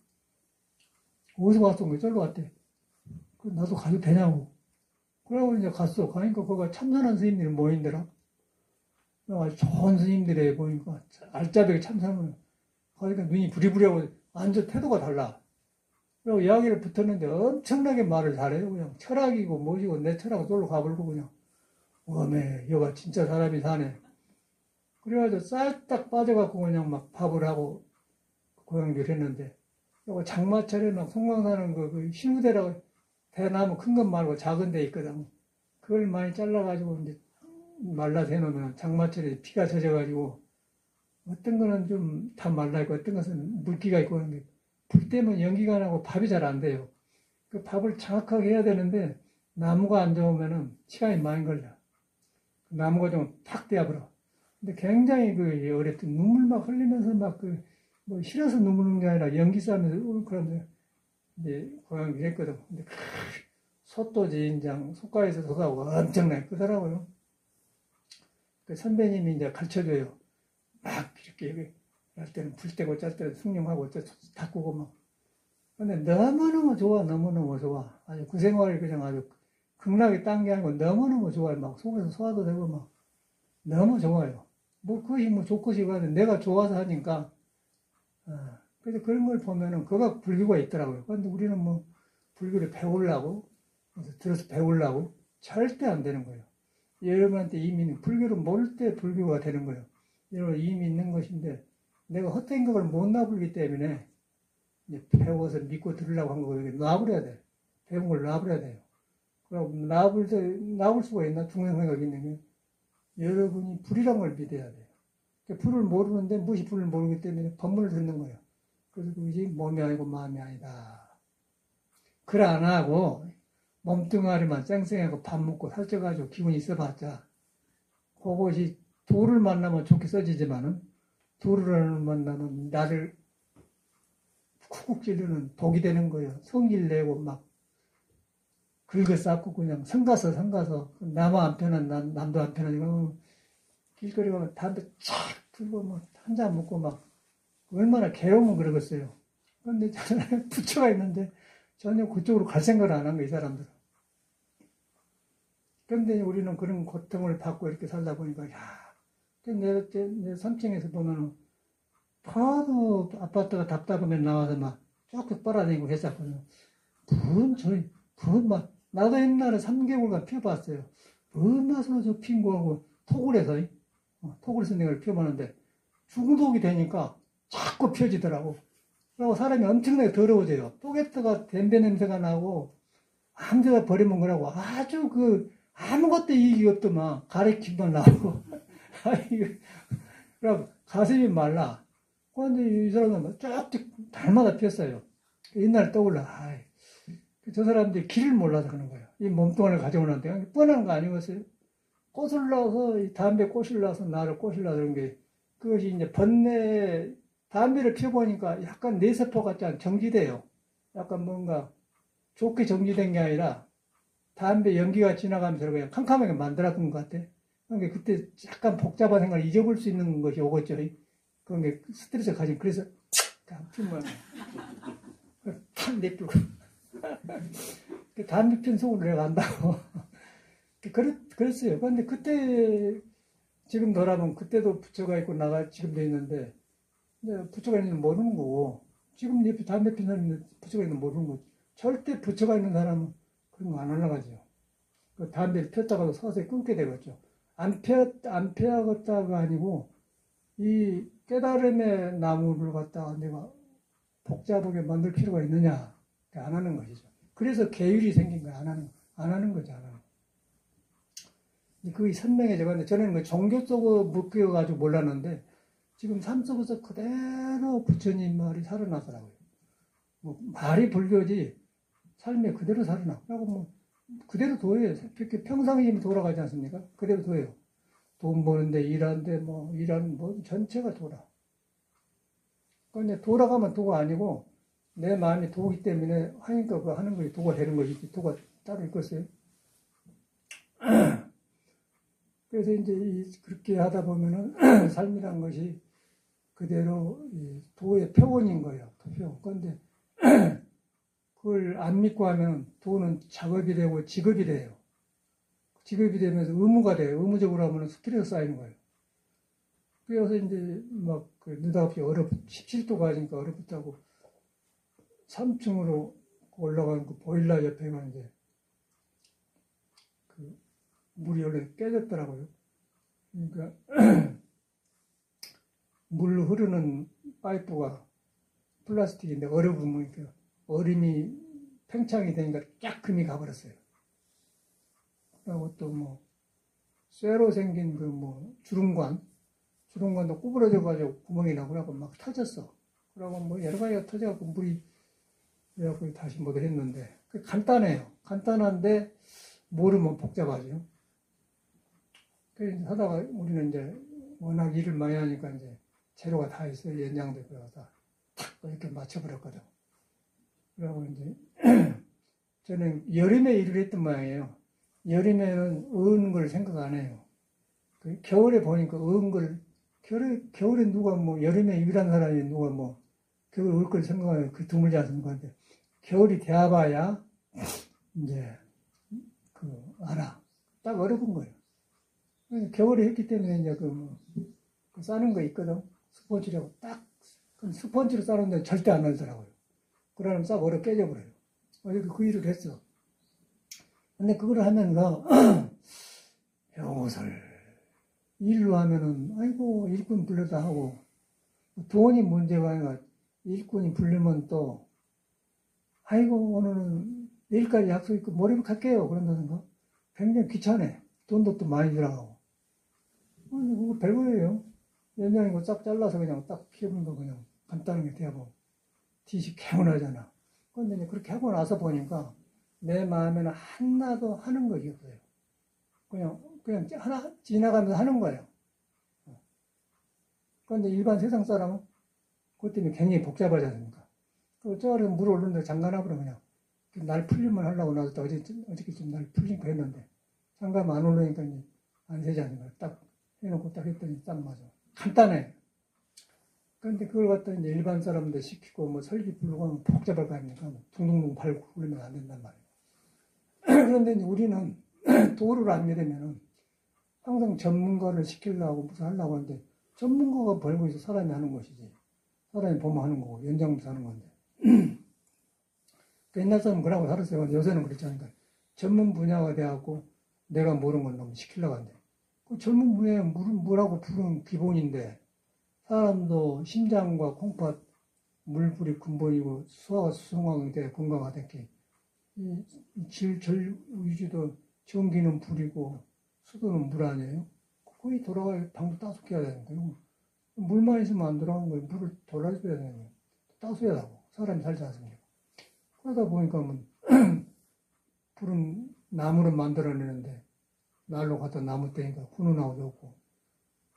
어디서 왔어? 왜 저리로 왔대? 나도 가도 되냐고. 그러고 이제 갔어. 가니까 거기가 참선한 스님들이 모인더라. 아주 좋은 스님들에 보니까 알짜배기 참선을 하니까 눈이 부리부리하고 완전 태도가 달라. 그리고 이야기를 붙었는데 엄청나게 말을 잘해요. 그냥 철학이고 뭐지고 내 철학을 쫄로 가버리고 그냥 어메 여가 진짜 사람이 사네. 그래가지고 쌀딱 빠져갖고 그냥 막 밥을 하고 고향질 했는데 요거 장마철에 막 송광사는 그 신우대라고 대나무 큰 것 말고 작은 데 있거든. 그걸 많이 잘라가지고 이제 말라서 해놓으면 장마철에 피가 젖어가지고 어떤 거는 좀 다 말라있고 어떤 것은 물기가 있고 그런데 불 때문에 연기가 나고 밥이 잘 안 돼요. 그 밥을 정확하게 해야 되는데 나무가 안 좋으면은 시간이 많이 걸려. 나무가 좀 탁 떼어버려. 근데 굉장히 어렸던 눈물 막 흘리면서 막 뭐 싫어서 눈물 흘리는 게 아니라 연기 싸면서 그런데 이제 고향이 했거든. 근데 솥도지 인장 속가에서 솥하고 엄청나게 크더라고요. 그 선배님이 이제 가르쳐줘요. 막 이렇게 할 때는 불 때고 짤 때는 숭늉하고 닦고 막. 근데 너무너무 좋아, 너무너무 좋아. 아주 그 생활이 그냥 아주 극락에 딴 게 아니고 너무너무 좋아요. 막 속에서 소화도 되고 막 너무 좋아요. 뭐 그것이 뭐 좋고시고 하는데 내가 좋아서 하니까. 그래서 그런 걸 보면은 그가 불교가 있더라고요. 그런데 우리는 뭐 불교를 배우려고, 그래서 들어서 배우려고 절대 안 되는 거예요. 여러분한테 이미 불교를 모를 때 불교가 되는 거예요. 여러분 이미 있는 것인데 내가 헛된 것을 못 놔불기 때문에 이제 배워서 믿고 들으려고 한 거거든요. 놔버려야 돼. 배운 걸 놔버려야 돼요. 그럼 놔볼 수가 있나? 중요한 생각이 있는 게 여러분이 불이란 걸 믿어야 돼요. 불을 모르는데 무엇이 불을 모르기 때문에 법문을 듣는 거예요. 그래서 그것이 몸이 아니고 마음이 아니다. 그래 안 하고 몸뚱아리만 쌩쌩하고 밥 먹고 살쪄가지고 기분이 있어봤자 그것이 도를 만나면 좋게 써지지만은 도를 만나면 나를 쿡쿡 찌르는 독이 되는 거예요. 성질 내고 막 긁어 쌓고 그냥 성가서 나무 안 편한 남도 안 편한 이거 길거리 가면 담배 쫙 들고 막 한 잔 먹고 막 얼마나 괴로우면 그러겠어요. 그런데 저는 부처가 있는데 전혀 그쪽으로 갈 생각을 안 한 거예요, 이 사람들은. 그런데 우리는 그런 고통을 받고 이렇게 살다 보니까, 야, 내 3층에서 보면은, 하도 아파트가 답답하면 나와서 막 쭉쭉 빨아다니고 했었거든요. 나도 옛날에 3개월간 피워봤어요. 얼마나 저 핑구하고 톡을 해서 내가 피워봤는데, 중독이 되니까 자꾸 펴지더라고. 그리고 사람이 엄청나게 더러워져요. 또개트가 담배 냄새가 나고, 아무데나 버리면 그러고, 아주 아무것도 이익이 없더만, 가래킴만 나오고. 그럼 가슴이 말라. 그런데 이 사람은 쭉쭉 달마다 폈어요. 옛날에 떠올라. 저 사람들이 길을 몰라서 그러는 거예요. 이 몸뚱아리를 가져오는데, 뻔한 거 아니겠어요? 꽃을 넣어서, 담배 꽃을 넣어서 나를 꽃을 넣어서 그런 게, 그것이 이제 담배를 피워보니까 약간 뇌세포 같지 않은 정지돼요. 약간 뭔가 좋게 정지된 게 아니라 담배 연기가 지나가면서 그냥 캄캄하게 만들었던 것 같아. 그러니까 그때 약간 복잡한 생각을 잊어볼 수 있는 것이 오겠죠. 그런 게 스트레스 가지고 그래서 피면 탁 내뿜고 담배 핀 속으로 내가 간다고. 그랬어요. 그런데 그때 지금 돌아보면 그때도 부처가 있고 나가 지금도 있는데 부처가 있는 모르는 거고 지금 옆에 담배 핀 사람이 부처가 있는 모르는 거고 절대 부처가 있는 사람은 그런 거 안 올라가죠. 그 담배를 폈다가도 서서히 끊게 되겠죠. 안 펴야겠다가 아니고 이 깨달음의 나무를 갖다가 내가 복잡하게 만들 필요가 있느냐 안 하는 것이죠. 그래서 계율이 생긴 거야. 안 하는 거죠. 안 하는 거. 그게 선명해져. 근데 저는 그 종교 속으로 묶여가지고 몰랐는데, 지금 삶 속에서 그대로 부처님 말이 살아나더라고요. 뭐 말이 불교지, 삶에 그대로 살아나. 그리고 뭐, 그대로 도예요. 이렇게 평상심이 돌아가지 않습니까? 그대로 도예요. 돈 버는데 일하는데 뭐, 일하는 뭐, 전체가 돌아. 근데 돌아가면 도가 아니고, 내 마음이 도기 때문에 하니까 그 하는 거지. 도가 되는 거지. 도가 따로 있겠어요? 그래서 이제 그렇게 하다 보면은 삶이란 것이 그대로 도의 표본인 거예요. 도표. 그런데 그걸 안 믿고 하면 도는 작업이 되고 직업이 돼요. 직업이 되면서 의무가 돼요. 의무적으로 하면 스트레스 쌓이는 거예요. 그래서 이제 막 느닷없이 17도 가니까 얼어붙다고 3층으로 올라가는 그 보일러 옆에가 이제 그 물이 원래 깨졌더라고요. 그러니까 물 흐르는 파이프가 플라스틱인데 얼어붙으면 얼음이 팽창이 되니까 쫙 금이 가버렸어요. 그리고 또 뭐 쇠로 생긴 그 뭐 주름관도 구부러져가지고 구멍이 나고 그러고 막 터졌어. 그러고 뭐 여러 가지가 터져갖고 물이 그래갖고 다시 뭐를 했는데 간단해요. 간단한데 모르면 복잡하죠. 그래서 하다가 우리는 이제 워낙 일을 많이 하니까 이제 재료가 다 있어요. 연장도 그래서 탁 이렇게 맞춰버렸거든. 그러고 이제 저는 여름에 일을 했던 모양이에요. 여름에는 어은 걸 생각 안 해요. 겨울에 보니까 어은 걸 겨울에 누가 뭐 여름에 일한 사람이 누가 뭐 겨울 어을 걸 생각하면 그 드물지 않습니까? 근데 겨울이 되어봐야 이제 알아. 딱 어려운 거예요. 겨울에 했기 때문에 이제 그 싸는 거 있거든. 스펀지라고 딱 스펀지로 싸는데 절대 안 얼더라고요. 그러면 싹 얼어 깨져버려요. 어제 그 일을 했어. 근데 그걸 하면서 요것을 일로 하면은 아이고 일꾼 불러다 하고 돈이 문제가 아니라 일꾼이 부르면 또 아이고 오늘은 내일까지 약속 있고 모레로 갈게요 그런다든가 굉장히 귀찮아. 돈도 또 많이 들어가고 그거 별거예요. 연장이고 싹 잘라서 그냥 딱 피우는 거 그냥 간단하게 대하고 티시 개운하잖아. 그런데 이제 그렇게 하고 나서 보니까 내 마음에는 하나도 하는 것이 없어요. 그냥 하나 지나가면서 하는 거예요. 그런데 일반 세상 사람은 그것 때문에 굉장히 복잡하지 않습니까? 저를 물 올리는데 잠가놔버려 그냥. 날 풀리면 하려고 나도 어저께 좀 날 풀리고 했는데 장갑 안 올리니까 이제 안 되지 않습니까? 딱 해놓고 딱 했더니 딱 맞아. 간단해. 그런데 그걸 갖다 이제 일반 사람들 시키고 뭐 설기 부르고 하면 복잡할 거 아닙니까? 둥둥둥 밟고 그러면 안 된단 말이에요. 그런데 이제 우리는 도를 안 믿으면은 항상 전문가를 시키려고 무슨 하려고 하는데 전문가가 벌고 있어 사람이 하는 것이지. 사람이 보면 하는 거고 연장부터 하는 건데. 옛날 사람은 그러고 살았어요. 요새는 그렇지 않으니까 전문 분야가 돼갖고 내가 모르는 건 너무 시키려고 한대. 그 전문 분야에 물하고 불은 기본인데 사람도 심장과 콩팥 물불이 근본이고 소화가 수승화돼 건강하다께 절 위주도 전기는 불이고 수도는 물 아니에요? 거의 돌아가야 방도 따숩게 해야 되는 거예요. 물만 있으면 안 돌아가는 거예요. 물을 돌려줘야 되는 거예요. 따숩야 하고 사람이 살지 않습니까? 그러다 보니까 뭐 불은 나무를 만들어내는데 날로 갖다 나무 떼니까 훈훈하고 좋고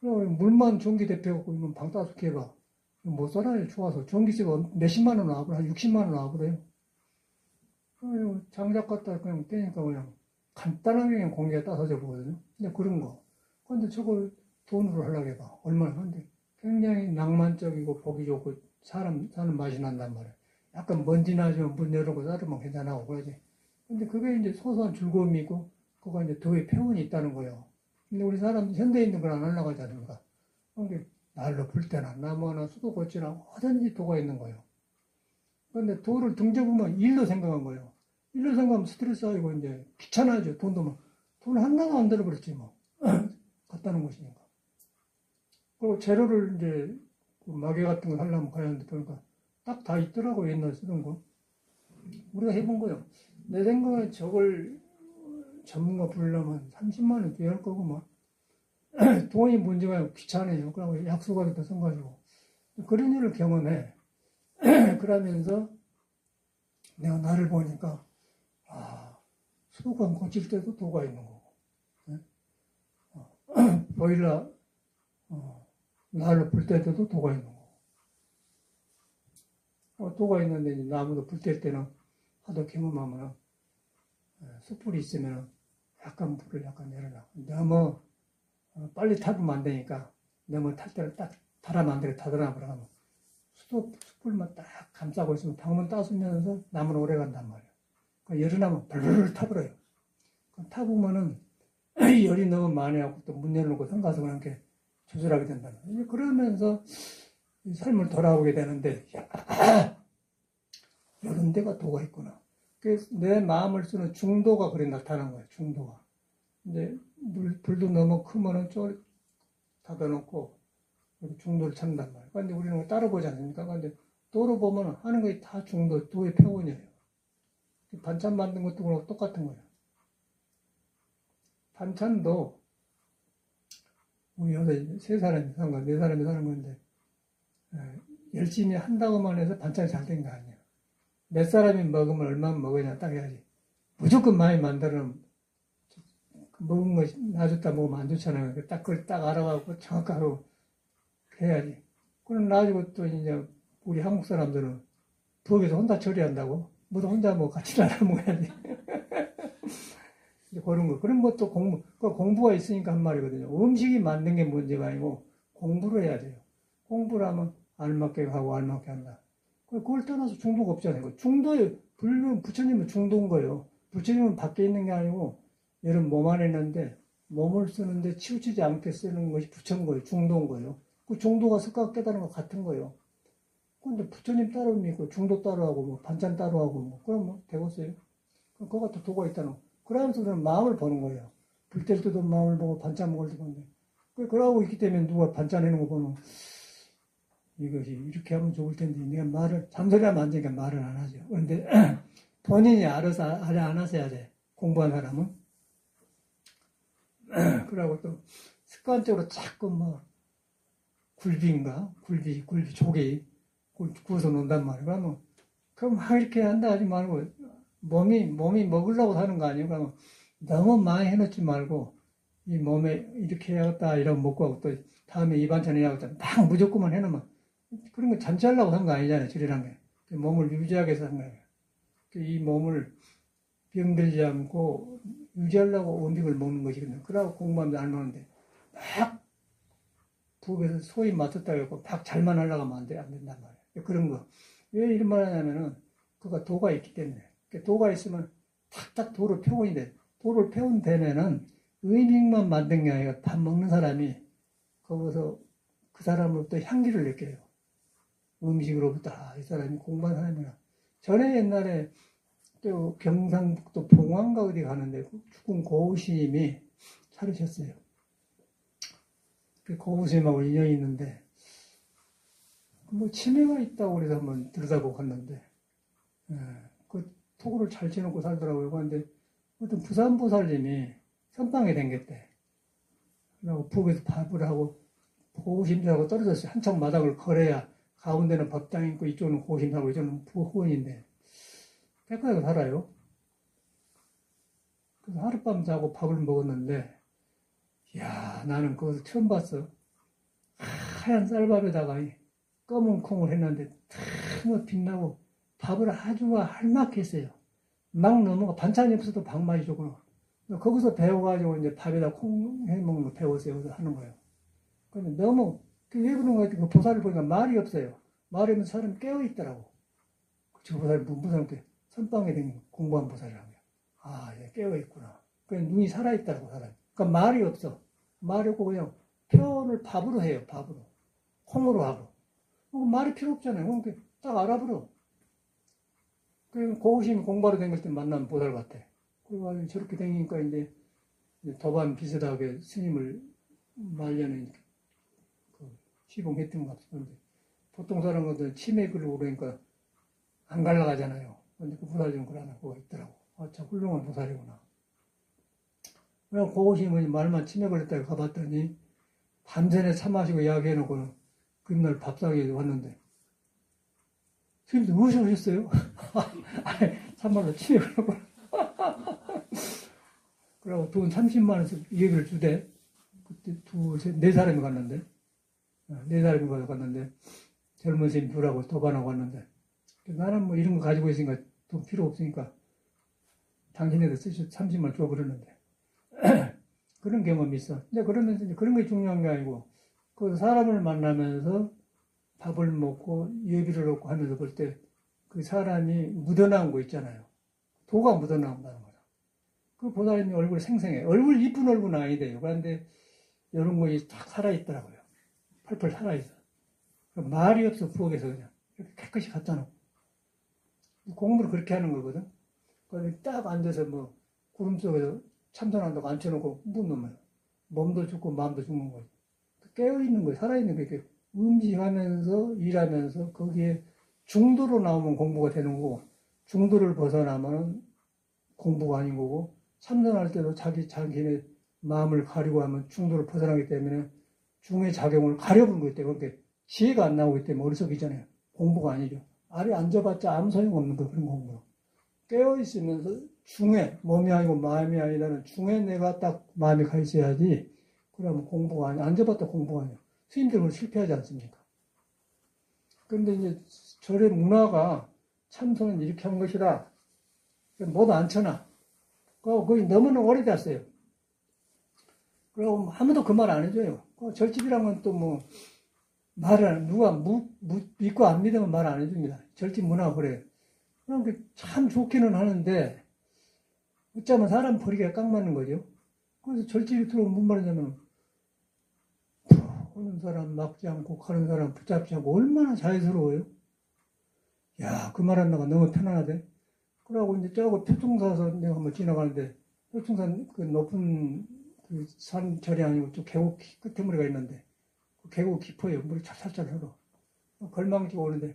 그럼 물만 전기 대표갖고 이건 방 따숩게 해봐. 못 살아요. 좋아서 전기세가 몇십만 원 나와버려. 한 60만 원 나와버려요. 장작 갖다 그냥 떼니까 그냥 간단하게 그냥 공기가 따서져 보거든요. 근데 그런 거. 근데 저걸 돈으로 하려고 해봐. 얼마나 하는데 굉장히 낭만적이고 보기 좋고 사람 사는 맛이 난단 말이야. 약간 먼지 나지만 문 열고 따르면 괜찮아고 그러지. 근데 그게 이제 소소한 즐거움이 있고 그거 이제 도의 표현이 있다는 거예요. 근데 우리 사람 현대인들은 그걸 안 하려고 하지 않습니까? 그러니까 날로 불 때나 나무나 수도 꽃이나 어딘지 도가 있는 거예요. 그런데 도를 등져보면 일로 생각한 거예요. 일로 생각하면 스트레스 쌓이고 이제 귀찮아져. 돈 하나도 안 들어버렸지 뭐. 갖다 놓은 것이니까. 그리고 재료를 이제 마개 같은 거 하려면 가야 하는데 보니까 딱 다 있더라고 옛날에 쓰던 거. 우리가 해본 거예요. 내 생각에 저걸 전문가 부르려면 30만 원 비할 거고, 뭐. 돈이 문제가 아니고 귀찮아요. 그러고 약속하기도 써가지고. 그런 일을 경험해. 그러면서 내가 나를 보니까, 아, 수도관 고칠 때도 도가 있는 거고, 보일러, 난로 불 때도 도가 있는 거고. 도가 있는데, 이제 나무도 불 뗄 때는 하도 경험하면, 숯불이 있으면 약간 불을 약간 내려놔. 너무 빨리 타면 안 되니까, 너무 탈 때는 딱 달아면 안 되게 타더라, 그러면. 숯불만 딱 감싸고 있으면 방문 따수면서 나무는 오래 간단 말이야. 열이 나면 벌벌 타버려요. 타보면은 열이 너무 많아갖고 또 문 열어놓고 성가서 그런 게 조절하게 된다는 거예요. 그러면서 삶을 돌아오게 되는데, 이런 데가 도가 있구나. 그래서 내 마음을 쓰는 중도가 그래 나타난 거예요, 중도가. 근데 불도 너무 크면은 쫄 닫아놓고 중도를 찾는단 말이에요. 근데 우리는 따로 보지 않습니까? 근데 도로 보면 하는 게 다 중도, 도의 표본이에요. 반찬 만든 것도 그렇고 똑같은 거예요. 반찬도 우리 여기 세 사람이 사는 거, 네 사람이 사는 건데 열심히 한다고만 해서 반찬이 잘 된 거 아니야. 몇 사람이 먹으면 얼마나 먹으냐 딱 해야지. 무조건 많이 만들면 먹은 거 놔줬다 먹으면 안 좋잖아요. 딱 그걸 딱 알아가고 정확하게 해야지. 그럼 놔주고 또 이제 우리 한국 사람들은 부엌에서 혼자 처리한다고? 모두 혼자 뭐 같이 나눠 먹어야지. 그런 거. 그런 것도 공부가 있으니까 한 말이거든요. 음식이 만든 게 문제가 아니고 공부를 해야 돼요. 공부를 하면 알맞게 하고 알맞게 한다. 그걸 떠나서 중도가 없잖아요. 중도에, 부처님은 중도인 거예요. 부처님은 밖에 있는 게 아니고, 여러분 몸 안에 있는데, 몸을 쓰는데 치우치지 않게 쓰는 것이 부처인 거예요. 중도인 거예요. 그 중도가 석가 깨달은 것 같은 거예요. 근데 부처님 따로 믿고, 중도 따로 하고, 뭐, 반찬 따로 하고, 뭐, 그럼 뭐, 되겠어요? 그거 같은 도가 있다는 거. 그러면서 그런 마음을 보는 거예요. 불 뗄 때도 마음을 보고, 반찬 먹을 때도 보는데. 그러고 있기 때문에 누가 반찬 해놓은 거 보면, 이것이 이렇게 하면 좋을 텐데, 내가 말을, 잔소리하면 안 되니까 말을 안 하죠. 그런데 본인이 알아서, 안 하셔야 돼. 공부한 사람은. 그러고 또 습관적으로 자꾸 뭐, 굴비, 조개 구워서 놓는단 말이에요. 그럼 막 이렇게 한다 하지 말고, 몸이 먹으려고 하는 거 아니에요? 그러면 너무 많이 해놓지 말고, 이 몸에 이렇게 해야겠다, 이러고 먹고 하고 또 다음에 이 반찬 해야겠다, 막 무조건만 해놓으면, 그런 거 잔치하려고 한 거 아니잖아요, 저리란 게. 몸을 유지하기 위해서 한 거예요. 이 몸을 병들지 않고 유지하려고 음식을 먹는 것이거든요. 그러고 공부하면 안 먹는데, 막 부엌에서 소위 맡았다 해갖고 막 잘만 하려고 하면 안 된단 말이에요. 그런 거. 왜 이런 말 하냐면은, 그가 도가 있기 때문에. 도가 있으면 탁탁 도를 표현이 돼. 도를 표현되면은 의식만 만든 게 아니라 밥 먹는 사람이 거기서 그 사람으로부터 향기를 느껴요. 음식으로부터, 이 사람이 공부한 사람이구나. 전에 옛날에 또 경상북도 봉황가 어디 가는데 죽은 고우스님이 차리셨어요. 그 고우스님하고 인연이 있는데, 뭐 치매가 있다고 그래서 한번 들여다보고 갔는데, 그 토구를 잘 치놓고 살더라고요. 그런데 어떤 부산보살님이 선방에 댕겼대. 그리고 부엌에서 밥을 하고 고우심자하고 떨어졌어요. 한참 마당을 걸어야 가운데는 법당 있고 이쪽은 고우심사고 이쪽은 부호원인데 깨끗하게 살아요. 그래서 하룻밤 자고 밥을 먹었는데, 이야, 나는 그것을 처음 봤어. 하얀 쌀밥에다가 검은 콩을 했는데 탁 빛나고 밥을 아주 할맣게 했어요. 막 넘어가. 반찬이 없어도 밥맛이 좋구나. 거기서 배워가지고 이제 밥에다 콩 해먹는 거 배웠어요. 그래서 하는 거예요. 근데 너무, 왜 그런 거 같아? 그 보살을 보니까 말이 없어요. 말이 없는 사람이 깨어있더라고. 저 보살이 무슨 보살한테 선방에 된 공부한 보살이라고요. 얘 깨어있구나. 그냥 눈이 살아있다고, 사람이. 그러니까 말이 없어. 말이 없고 그냥 표현을 밥으로 해요, 밥으로. 콩으로 하고. 말이 필요 없잖아요. 그러니까 딱 알아버려. 그 고우심이 공부하러 다닐 때 만난 보살 같아. 그리고 저렇게 다니니까 이제 도반 비슷하게 스님을 말려는 시봉했던 것 같은데, 보통 사람들은 치매 걸리고 그러니까 안 갈라가잖아요. 근데 그 보살 좀 그러나 그거 있더라고. 참 훌륭한 보살이구나. 그래서 고고시면 말만 치매 걸렸다고 가봤더니 밤새내 차 마시고 이야기해놓고는 그날 밥상에 왔는데 선생님들 무엇을 하셨어요? 아니, 참말로 치매 걸렸고 그러고 돈 30만 원씩 얘기를 주대. 그때 네 사람이 갔는데 네 사람이 갔는데 젊은 선생님 두라고 도반하고 왔는데 나는 뭐 이런 거 가지고 있으니까 돈 필요 없으니까 당신네들 쓰시 30만 원 줘 그러는데 그런 경험이 있어. 근데 그러면서 이제 그런 게 중요한 게 아니고 그 사람을 만나면서 밥을 먹고 예비를 얻고 하면서 볼 때 그 사람이 묻어나온 거 있잖아요. 도가 묻어나온다는 거죠. 그 보살님 얼굴이 생생해. 얼굴 이쁜 얼굴은 아니대요. 그런데 이런 것이 딱 살아있더라고요. 펄펄 살아있어. 말이 없어 부엌에서 그냥 이렇게 깨끗이 갖다 놓고 공부를 그렇게 하는 거거든. 그래서 딱 앉아서 뭐 구름 속에서 참선한다고 앉혀놓고 묻는 몸도 죽고 마음도 죽는 거지. 깨어있는 거예요. 살아있는 거예요. 음식하면서 일하면서 거기에 중도로 나오면 공부가 되는 거고 중도를 벗어나면 공부가 아닌 거고 참선할 때도 자기네 마음을 가리고 하면 중도를 벗어나기 때문에 중의 작용을 가려본 거기 때문에 그렇게 지혜가 안 나오기 때문에 어리석이잖아요. 공부가 아니죠. 아래 앉아봤자 아무 소용없는 거 그런 공부는. 깨어있으면서 중에 몸이 아니고 마음이 아니라는 중에 내가 딱 마음이 가 있어야지 그러면 공부가 아니야. 앉아봤자 공부가 아니야. 스님들은 실패하지 않습니까? 그런데 이제 절의 문화가 참선은 이렇게 한 것이다. 모두 안 쳐놔. 거의 너무나 오래됐어요. 그리고 아무도 그 말 안 해줘요. 절집이란 건 또 뭐, 말을, 누가 믿고 안 믿으면 말 안 해줍니다. 절집 문화가 그래요. 그럼 참 좋기는 하는데, 어쩌면 사람 버리기가 깡 맞는 거죠. 그래서 절집이 들어오면 무슨 말이냐면, 오는 사람 막지 않고 가는 사람 붙잡지 않고 얼마나 자유스러워요. 야, 그 말 한다가 너무 편안하대. 그러고 이제 저거 표충사서 내가 한번 지나가는데, 표충산 그 높은 그 산절이 아니고 좀 계곡 끝에머리가 있는데, 그 계곡 깊어요. 물이 찰찰찰 흘러. 걸망지고 오는데,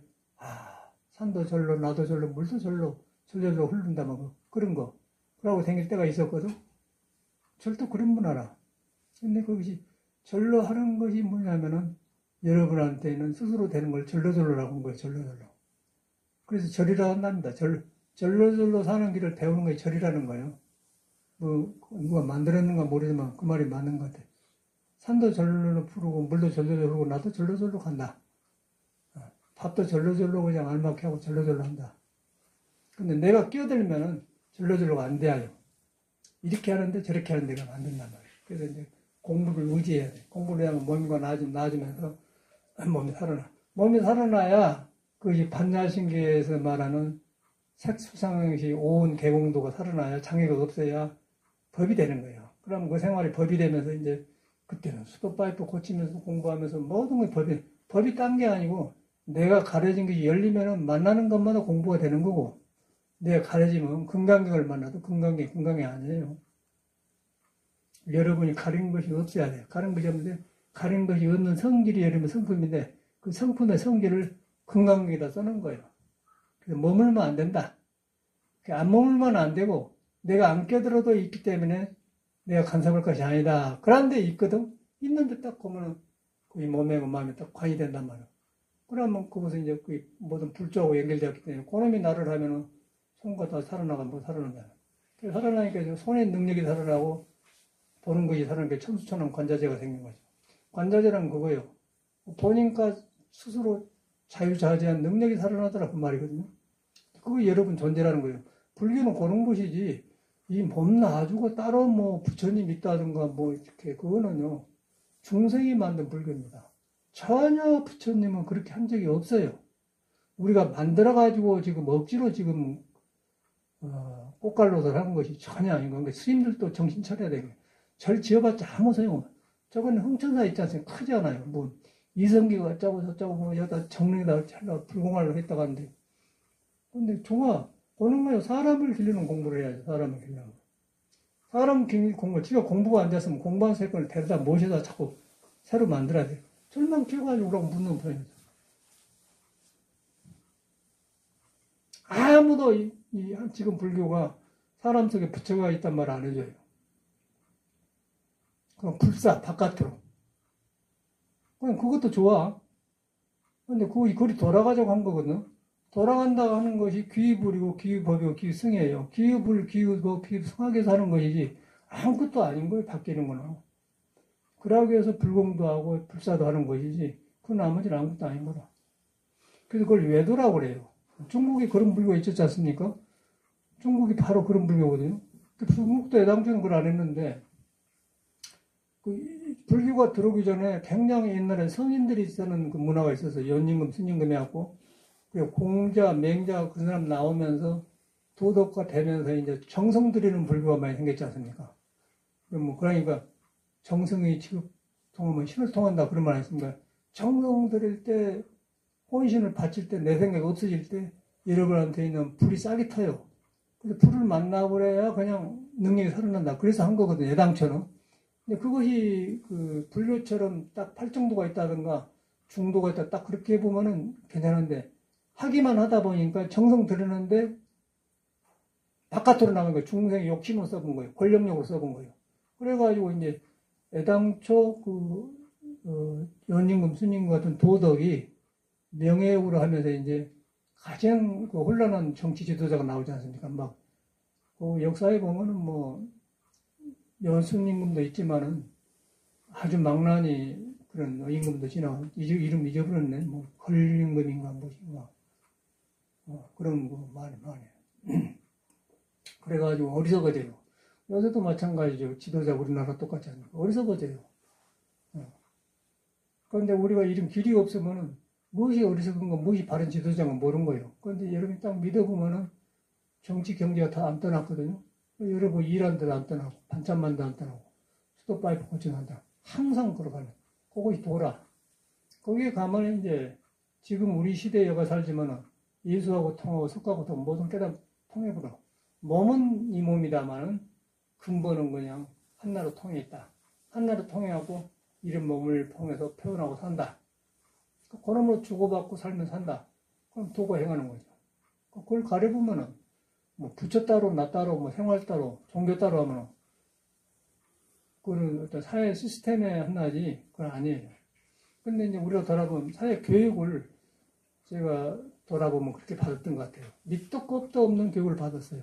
산도 절로, 나도 절로, 물도 절로, 절로 흐른다, 뭐, 그런 거. 그러고 생길 때가 있었거든. 절도 그런 문화라. 근데 그것이 절로 하는 것이 뭐냐면은, 여러분한테는 스스로 되는 걸 절로절로라고 한 거예요, 절로절로. 그래서 절이라고 한답니다. 절로절로 사는 길을 배우는 것이 절이라는 거예요. 뭐, 누가 만들었는가 모르지만 그 말이 맞는 것 같아. 산도 절로절로 푸르고, 물도 절로절로 흐르고, 나도 절로절로 간다. 밥도 절로절로 그냥 알맞게 하고 절로절로 한다. 근데 내가 끼어들면은 절로절로가 안 돼요. 이렇게 하는데 저렇게 하는 데가 안 된단 말이에요. 그래서 이제 공부를 의지해야 돼. 공부를 하면 몸과 나아지면서 몸이 살아나. 몸이 살아나야 그것이 반야신계에서 말하는 색수상시 오온 개공도가 살아나야 장애가 없어야 법이 되는 거예요. 그럼 그 생활이 법이 되면서 이제 그때는 수도 파이프 고치면서 공부하면서 모든 게 법이 딴 게 아니고 내가 가려진 것이 열리면은 만나는 것마다 공부가 되는 거고 내가 가려지면 금강경을 만나도 금강이 아니에요. 여러분이 가린 것이 없어야 돼요. 가린 것이 없는데 가린 것이 없는 성질이 여러분 성품인데 그 성품의 성질을 금강경에다 써놓은 거예요. 그래서 머물면 안 된다. 안 머물면 안 되고 내가 안 껴들어도 있기 때문에 내가 간섭할 것이 아니다. 그런데 있거든. 있는데 딱 보면 그 몸에 마음에 딱 관이 된단 말이야. 그러면 그것은 이제 그 모든 불조하고 연결되었기 때문에 그놈이 나를 하면은 손과 다 살아나가 뭐 살아난다. 그래서 살아나니까 손의 능력이 살아나고 보는 것이 살아나니까 천수천왕 관자재가 생긴 거죠. 관자재란 그거예요. 본인과 스스로 자유자재한 능력이 살아나더라 그 말이거든요. 그거 여러분 존재라는 거예요. 불교는 그런 것이지 이 몸 놔주고 따로 뭐 부처님 있다든가 뭐 이렇게 그거는요 중생이 만든 불교입니다. 전혀 부처님은 그렇게 한 적이 없어요. 우리가 만들어가지고 지금 억지로 지금 꽃갈노릇을 하는 것이 전혀 아닌 건데 스님들도 정신 차려야 되겠네. 절 지어봤자 아무 소용없어. 저건 흥천사 있지 않습니까? 크지 않아요. 뭐 이성기가 어쩌고 저쩌고 뭐 여기다 정릉에다 찰나 불공활로 했다고 하는데 근데 보는 거예요. 사람을 기르는 공부를 해야죠. 사람을 기르는 거. 사람 기르는 공부, 지가 공부가 안 됐으면 공부한 세권을 데려다 모셔다 자꾸 새로 만들어야 돼요. 절만 키워가지고 오라고 묻는 편이죠. 아무도 지금 불교가 사람 속에 부처가 있단 말 안 해줘요. 그럼 불사, 바깥으로. 그럼 그것도 좋아. 근데 그거리 돌아가자고 한 거거든. 돌아간다고 하는 것이 기후불이고 기후법이고 기후승이에요. 기후불, 기후법, 기후승하게 사는 것이지 아무것도 아닌 거예요. 바뀌는 거는. 그러기 위해서 불공도 하고 불사도 하는 것이지 그 나머지는 아무것도 아닌 거다. 그래서 그걸 외도라고 그래요. 중국이 그런 불교가 있었지 않습니까? 중국이 바로 그런 불교거든요. 중국도 애당초는 그걸 안 했는데 그 불교가 들어오기 전에 굉장히 옛날에 성인들이 쓰는 그 문화가 있어서 연임금, 스님금 해갖고 공자, 맹자 그 사람 나오면서 도덕화 되면서 이제 정성 들이는 불교가 많이 생겼지 않습니까? 그러니까 정성이 취급 통하면 신을 통한다 그런 말 아니습니까? 정성 들일 때 혼신을 바칠 때 내 생각이 없어질 때 여러분한테 있는 불이 싹이 터요. 그래서 불을 만나버려야 그냥 능력이 살아난다. 그래서 한 거거든요. 예당처럼. 근데 그것이 그 불교처럼 딱 팔정도가 있다든가 중도가 있다 딱 그렇게 보면은 괜찮은데 하기만 하다 보니까 정성 들이는데 바깥으로 나간 거예요. 중생의 욕심으로 써본 거예요. 권력력으로 써본 거예요. 그래가지고 이제 애당초 연임금, 스님금 같은 도덕이 명예욕으로 하면서 이제 가장 그 혼란한 정치 지도자가 나오지 않습니까? 막, 그 역사에 보면은 뭐, 연수님금도 있지만은 아주 망나니 그런 임금도 지나고, 이름 잊어버렸네. 뭐, 걸림금인가, 뭐인가. 그런 거 많이. 그래가지고 어리석어져요. 요새도 마찬가지죠. 지도자 우리나라 똑같지 않습니까? 어리석어져요. 그런데 우리가 이런 길이 없으면은 무엇이 어리석은 건 무엇이 바른 지도자가 모르는 거예요. 그런데 여러분이 딱 믿어보면은 정치, 경제가 다 안 떠났거든요. 여러분 일하는 데도 안 떠나고, 반찬만도 안 떠나고, 수도 파이프 고쳐난다. 항상 걸어가는. 그것이 돌아. 거기에 가면 이제 지금 우리 시대에 여가 살지만은 예수하고 통하고 석하고 통하고 모든 깨달음 통해버려. 몸은 이 몸이다마는 근본은 그냥 한나로 통해 있다. 한나로 통해하고 이런 몸을 통해서 표현하고 산다. 그놈으로 주고받고 살면 산다. 그럼 도가 행하는 거죠. 그걸 가려보면은, 뭐, 부처 따로, 나 따로, 뭐, 생활 따로, 종교 따로 하면은, 그거는 어떤 사회 시스템의 하나지, 그건 아니에요. 근데 이제 우리가 돌아보면, 사회 교육을 제가 돌아보면 그렇게 받았던 것 같아요. 밑도 끝도 없는 교육을 받았어요.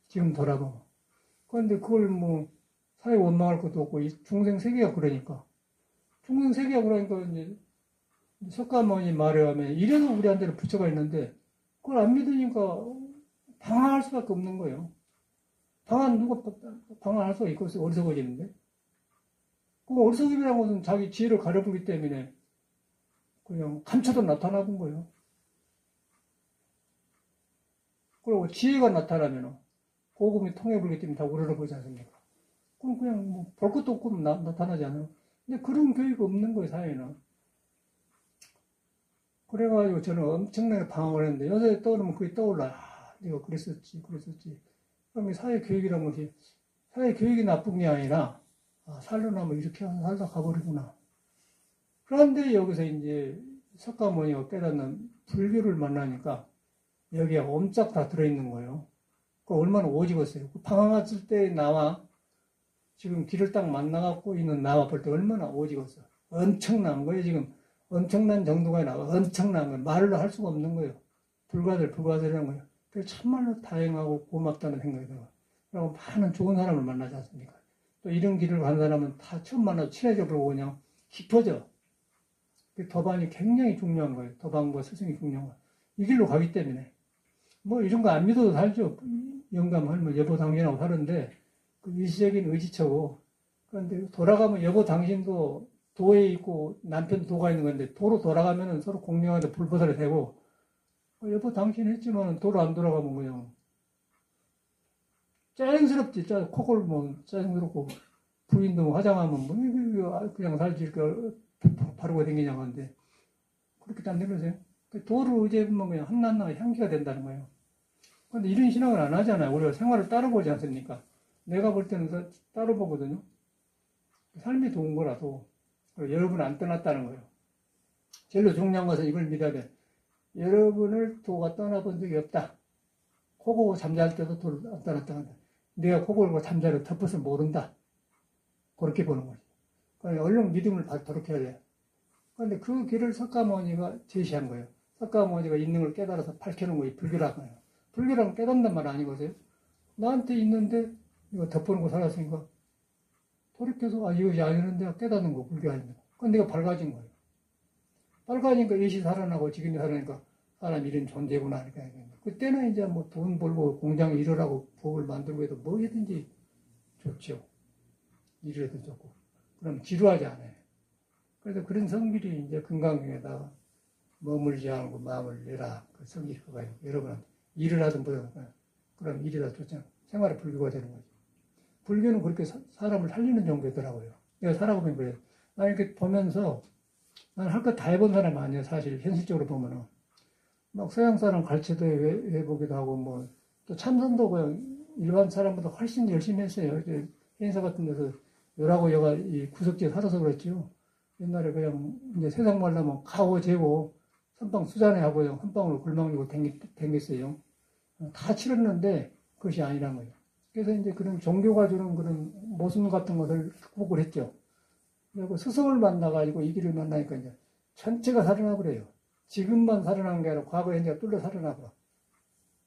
지금 돌아보면. 그런데 그걸 뭐, 사회 원망할 것도 없고, 중생 세계가 그러니까. 중생 세계가 그러니까 이제, 석가모니 말에 하면 이래서 우리한테는 부처가 있는데 그걸 안 믿으니까 방황할 수밖에 없는 거예요. 누가 방황할 수가 있고 어리석어지는데 그 어리석음이라는 것은 자기 지혜를 가려보기 때문에 그냥 감춰도 나타나본 거예요. 그리고 지혜가 나타나면 고금이 통해보기 때문에 다 우러러보지 않습니까? 그럼 그냥 뭐 볼 것도 없고 나타나잖아요. 근데 그런 교육이 없는 거예요, 사회는. 그래가지고 저는 엄청나게 방황을 했는데, 요새 떠오르면 그게 떠올라. 아, 내가 그랬었지. 그럼 사회교육이라는 것이, 사회교육이 나쁜 게 아니라, 아, 살려나면 이렇게 살다 가버리구나. 그런데 여기서 이제 석가모니가 깨닫는 불교를 만나니까, 여기에 옴짝 다 들어있는 거예요. 그 얼마나 오직었어요. 방황했을 때 나와, 지금 길을 딱 만나갖고 있는 나와 볼 때 얼마나 오직었어. 엄청난 거예요, 지금. 엄청난 정도가 아니라 엄청난 거예요. 말로 할 수가 없는 거예요. 불가들이라는 거예요. 그래서 참말로 다행하고 고맙다는 생각이 들어요. 그리고 많은 좋은 사람을 만나지 않습니까? 또 이런 길을 가는 사람은 다 처음 만나서 친해져 버리고 그냥 깊어져. 도반이 굉장히 중요한 거예요. 도반과 스승이 중요한 거예요. 이 길로 가기 때문에. 뭐 이런 거 안 믿어도 살죠. 영감하면 여보 당신하고 사는데 그 일시적인 의지처고. 그런데 돌아가면 여보 당신도 도에 있고 남편 도가 있는 건데 도로 돌아가면은 서로 공명하게 불보살이 되고 여보 당신 했지만 도로 안 돌아가면 그냥 짜증스럽지. 코골 뭐 짜증스럽고 부인도 뭐 화장하면 뭐 그냥 살지 이렇게 바르고 다니냐고 하는데 그렇게 안 되면서요. 도를 의지해보면 그냥 한낱나게 향기가 된다는 거예요. 그런데 이런 신앙을 안 하잖아요. 우리가 생활을 따로 보지 않습니까? 내가 볼 때는 따로 보거든요. 삶이 좋은 거라도 여러분은 안 떠났다는 거예요. 제일 중요한 것은 이걸 믿어야 돼. 여러분을 도가 떠나본 적이 없다. 코 고고 잠잘 때도 도를 안 떠났다 한다. 내가 코 골고 잠자를 덮어서 모른다. 그렇게 보는 거지. 그러니까 얼른 믿음을 돌이켜야 돼. 그런데 그 길을 석가모니가 제시한 거예요. 석가모니가 있는 걸 깨달아서 밝혀놓은 거예요. 불교라는 거예요. 불교라는 깨닫는 말 아니거든요. 나한테 있는데 이거 덮어놓고 살았으니까 돌이켜서 아 이것이 아니는데 깨닫는 거 불교 아닙니다. 그건 내가 밝아진 거예요. 밝아지니까 이것이 살아나고 지금이 살아나니까 사람 이런 존재구나 하니까 그때는 이제 뭐 돈 벌고 공장에 일하라고 부업을 만들고 해도 뭐든지 좋죠. 일해도 좋고. 그럼 지루하지 않아요. 그래서 그런 성질이 이제 금강경에다가 머물지 않고 마음을 내라. 그 성질이 그거예요. 여러분한테 일을 하든 뭐든 그럼 일이 다 좋잖아. 생활의 불교가 되는 거지. 불교는 그렇게 사람을 살리는 종교더라고요. 내가 살아보면 그래요. 나 이렇게 보면서 난 할 거 다 해본 사람이 아니에요. 사실 현실적으로 보면은 막 서양 사람 가르쳐도 해보기도 하고 뭐 또 참선도 그냥 일반 사람보다 훨씬 열심히 했어요. 이제 행사 같은 데서 열하고 여가 이 구석지에 살아서 그랬죠. 옛날에 그냥 이제 세상 말라면 가오 재고 선방 수잔해 하고 한 방울로 굴망이고 댕겼어요. 다 치렀는데 그것이 아니란 거예요. 그래서 이제 그런 종교가 주는 그런 모순 같은 것을 극복을 했죠. 그리고 스승을 만나가지고 이 길을 만나니까 이제 전체가 살아나 버려요. 지금만 살아난 게 아니라 과거, 현재가 뚫려 살아나 버려.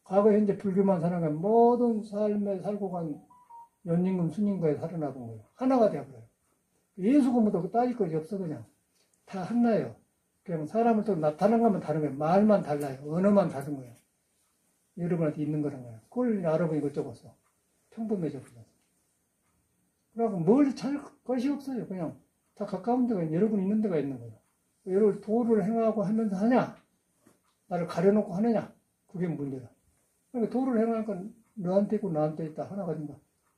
과거, 현재 불교만 살아난 게 모든 삶에 살고 간 연임금, 순임금에 살아나 본 거예요. 하나가 되어버려요. 예수가 뭐도 따질 것이 없어, 그냥. 다 하나예요. 그냥 사람을 또 나타난 것만 다른 거예요. 말만 달라요. 언어만 다른 거예요. 여러분한테 있는 거란 거예요. 그걸 알아보니 어쩌겠어. 평범해져 버려요. 그러고 뭘 찾을 것이 없어요. 그냥 다 가까운 데가 여러분 있는 데가 있는 거예요. 여러분 도를 행하고 하면서 하냐? 나를 가려놓고 하느냐? 그게 문제다. 그러니까 도를 행하니까 너한테 있고 나한테 있다. 하나가 된다.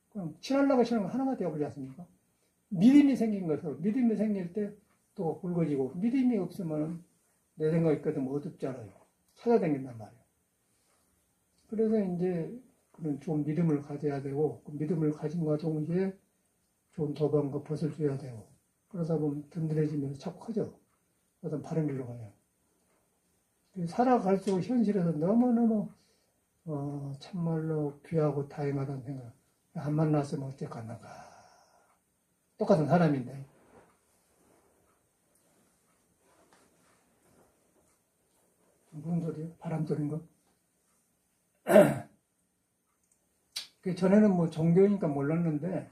그럼 친하려고 친하면 하나가 되어버리지 않습니까? 믿음이 생긴 것으로 믿음이 생길 때 또 굵어지고 믿음이 없으면 내 생각이 있거든 어둡잖아요. 찾아다닌단 말이에요. 그래서 이제 그런 좋은 믿음을 가져야 되고 그 믿음을 가진과 동시에 좋은 도방과 벗을 줘야 되고 그러다 보면 든든해지면서 자꾸 커져. 어떤 바른 길로 가요. 살아갈수록 현실에서 너무너무 참말로 귀하고 다행하다는 생각. 안 만났으면 어쨌겠는가. 똑같은 사람인데. 무슨 소리예요? 바람 소리인가? 전에는 뭐 종교니까 몰랐는데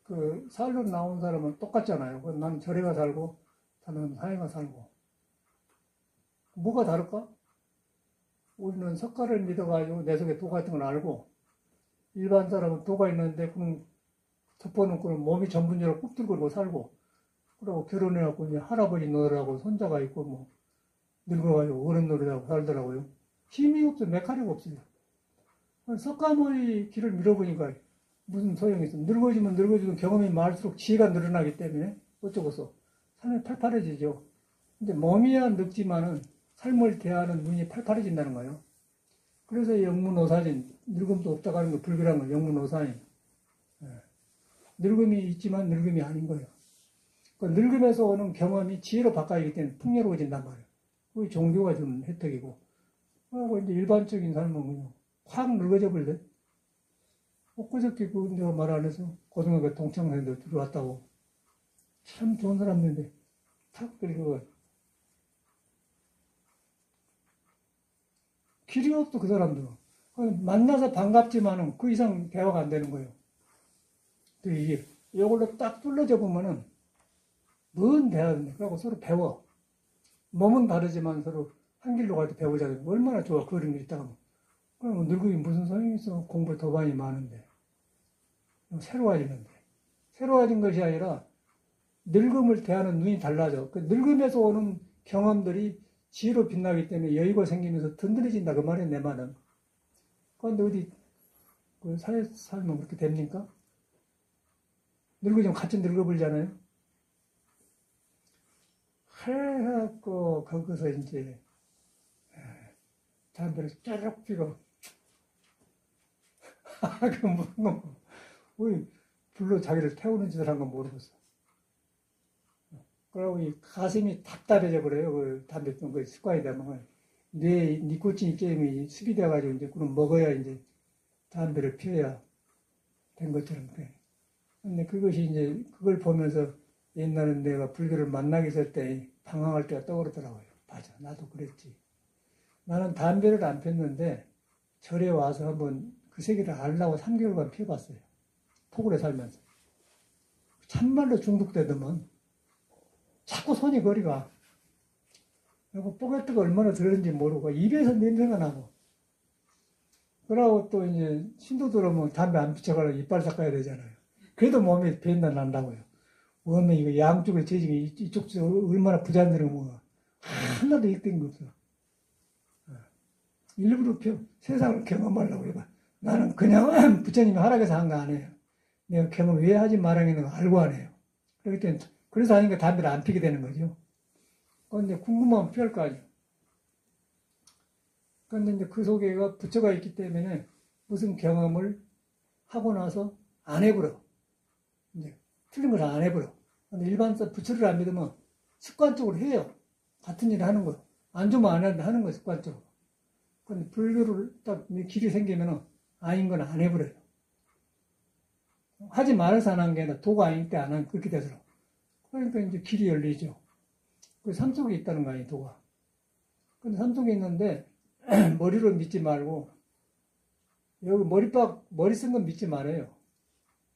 그 살로 나온 사람은 똑같잖아요. 난 절에가 살고 나는 사회가 살고 뭐가 다를까? 우리는 석가를 믿어가지고 내 속에 도 같은 걸 알고 일반 사람은 도가 있는데 그럼 덮어놓고는 몸이 전분적으로 꾹 들고 살고 그러고 결혼해갖고 이제 할아버지 노래하고 손자가 있고 뭐 늙어가지고 어른 노래하고 살더라고요. 힘이 없어. 메카리가 없어요. 석가모니 길을 밀어보니까 무슨 소용이 있어. 늙어지면 늙어지면 경험이 많을수록 지혜가 늘어나기 때문에 어쩌고서 삶이 팔팔해지죠. 근데 몸이야 늙지만은 삶을 대하는 눈이 팔팔해진다는 거예요. 그래서 영문오사진, 늙음도 없다고 하는 거 불교라는 거 영문오사인. 늙음이 있지만 늙음이 아닌 거예요. 그 늙음에서 오는 경험이 지혜로 바꿔지기 때문에 풍요로워진단 말이에요. 그게 종교가 주는 혜택이고. 그리고 이제 일반적인 삶은 그냥 확 늙어져 버려. 엊그저께 그 내가 말 안 해서 고등학교 동창생들 들어왔다고. 참 좋은 사람들인데 탁 그리고 길이 없어 그 사람들은. 만나서 반갑지만은 그 이상 대화가 안 되는 거예요. 또 이게 이걸로 딱 뚫어져 보면은 뭔 대화인데 그러고 서로 배워. 몸은 다르지만 서로 한 길로 갈 때 배우잖아요. 얼마나 좋아 그런 게 있다가 그럼 늙으면 무슨 소용이 있어. 공부 더 많이 많은데 새로워지는데 새로워진 것이 아니라 늙음을 대하는 눈이 달라져. 그 늙음에서 오는 경험들이 지혜로 빛나기 때문에 여유가 생기면서 든든해진다 그 말이에요. 내 말은. 그런데 어디 그 사회 살면 그렇게 됩니까? 늙어지면 같이 늙어버리잖아요. 해갖고 거기서 이제 담배를 짜르륵 피고 그 무슨 거 왜 불로 자기를 태우는 짓을 한 건 모르겠어. 그러고 이 가슴이 답답해져 버려요. 그 담배 피는 거 습관이 되면 뇌 니코틴 게임이 습이 돼가지고 이제 그럼 먹어야 이제 담배를 피워야 된 것처럼 그래. 근데 그것이 이제 그걸 보면서 옛날에 내가 불교를 만나게 될 때 방황할 때가 떠오르더라고요. 맞아, 나도 그랬지. 나는 담배를 안 폈는데 절에 와서 한번 그 세계를 알려고 3개월간 피워봤어요. 토굴에 살면서. 참말로 중독되더만 자꾸 손이 거리가. 그리고 뽀개트가 얼마나 들었는지 모르고 입에서 냄새가 나고. 그러고 또 이제 신도 들어오면 담배 안 피쳐가지고 이빨 닦아야 되잖아요. 그래도 몸에 변나 난다고요. 원래 이거 양쪽에 재질이 이쪽 얼마나 부자들은 뭐 하나도 익된 거 없어. 일부러 세상을 경험하려고 해봐. 나는 그냥 부처님이 허락해서 한 거 아니에요. 내가 경험 왜 하지 말아야겠는 거 알고 안 해요. 그렇기 때문에 그래서 하니까 담배를 안 피게 되는 거죠. 그런데 궁금하면 피할 거 아니에요. 그런데 이제 그 속에가 부처가 있기 때문에 무슨 경험을 하고 나서 안 해버려. 이제 틀린 걸 안 해버려. 근데 일반적 부처를 안 믿으면 습관적으로 해요. 같은 일을 하는 거예요. 안 좋으면 안 하는데 하는 거예요, 습관적으로. 근데 불교를 딱 길이 생기면 아닌 건 안 해버려요. 하지 말아서 안 한 게 아니라 도가 아닐 때 안 하면 그렇게 되더라고. 그러니까 이제 길이 열리죠. 그 삶 속에 있다는 거 아니에요, 도가. 근데 삶 속에 있는데 머리로 믿지 말고 여기 머리 쓴 건 믿지 말아요.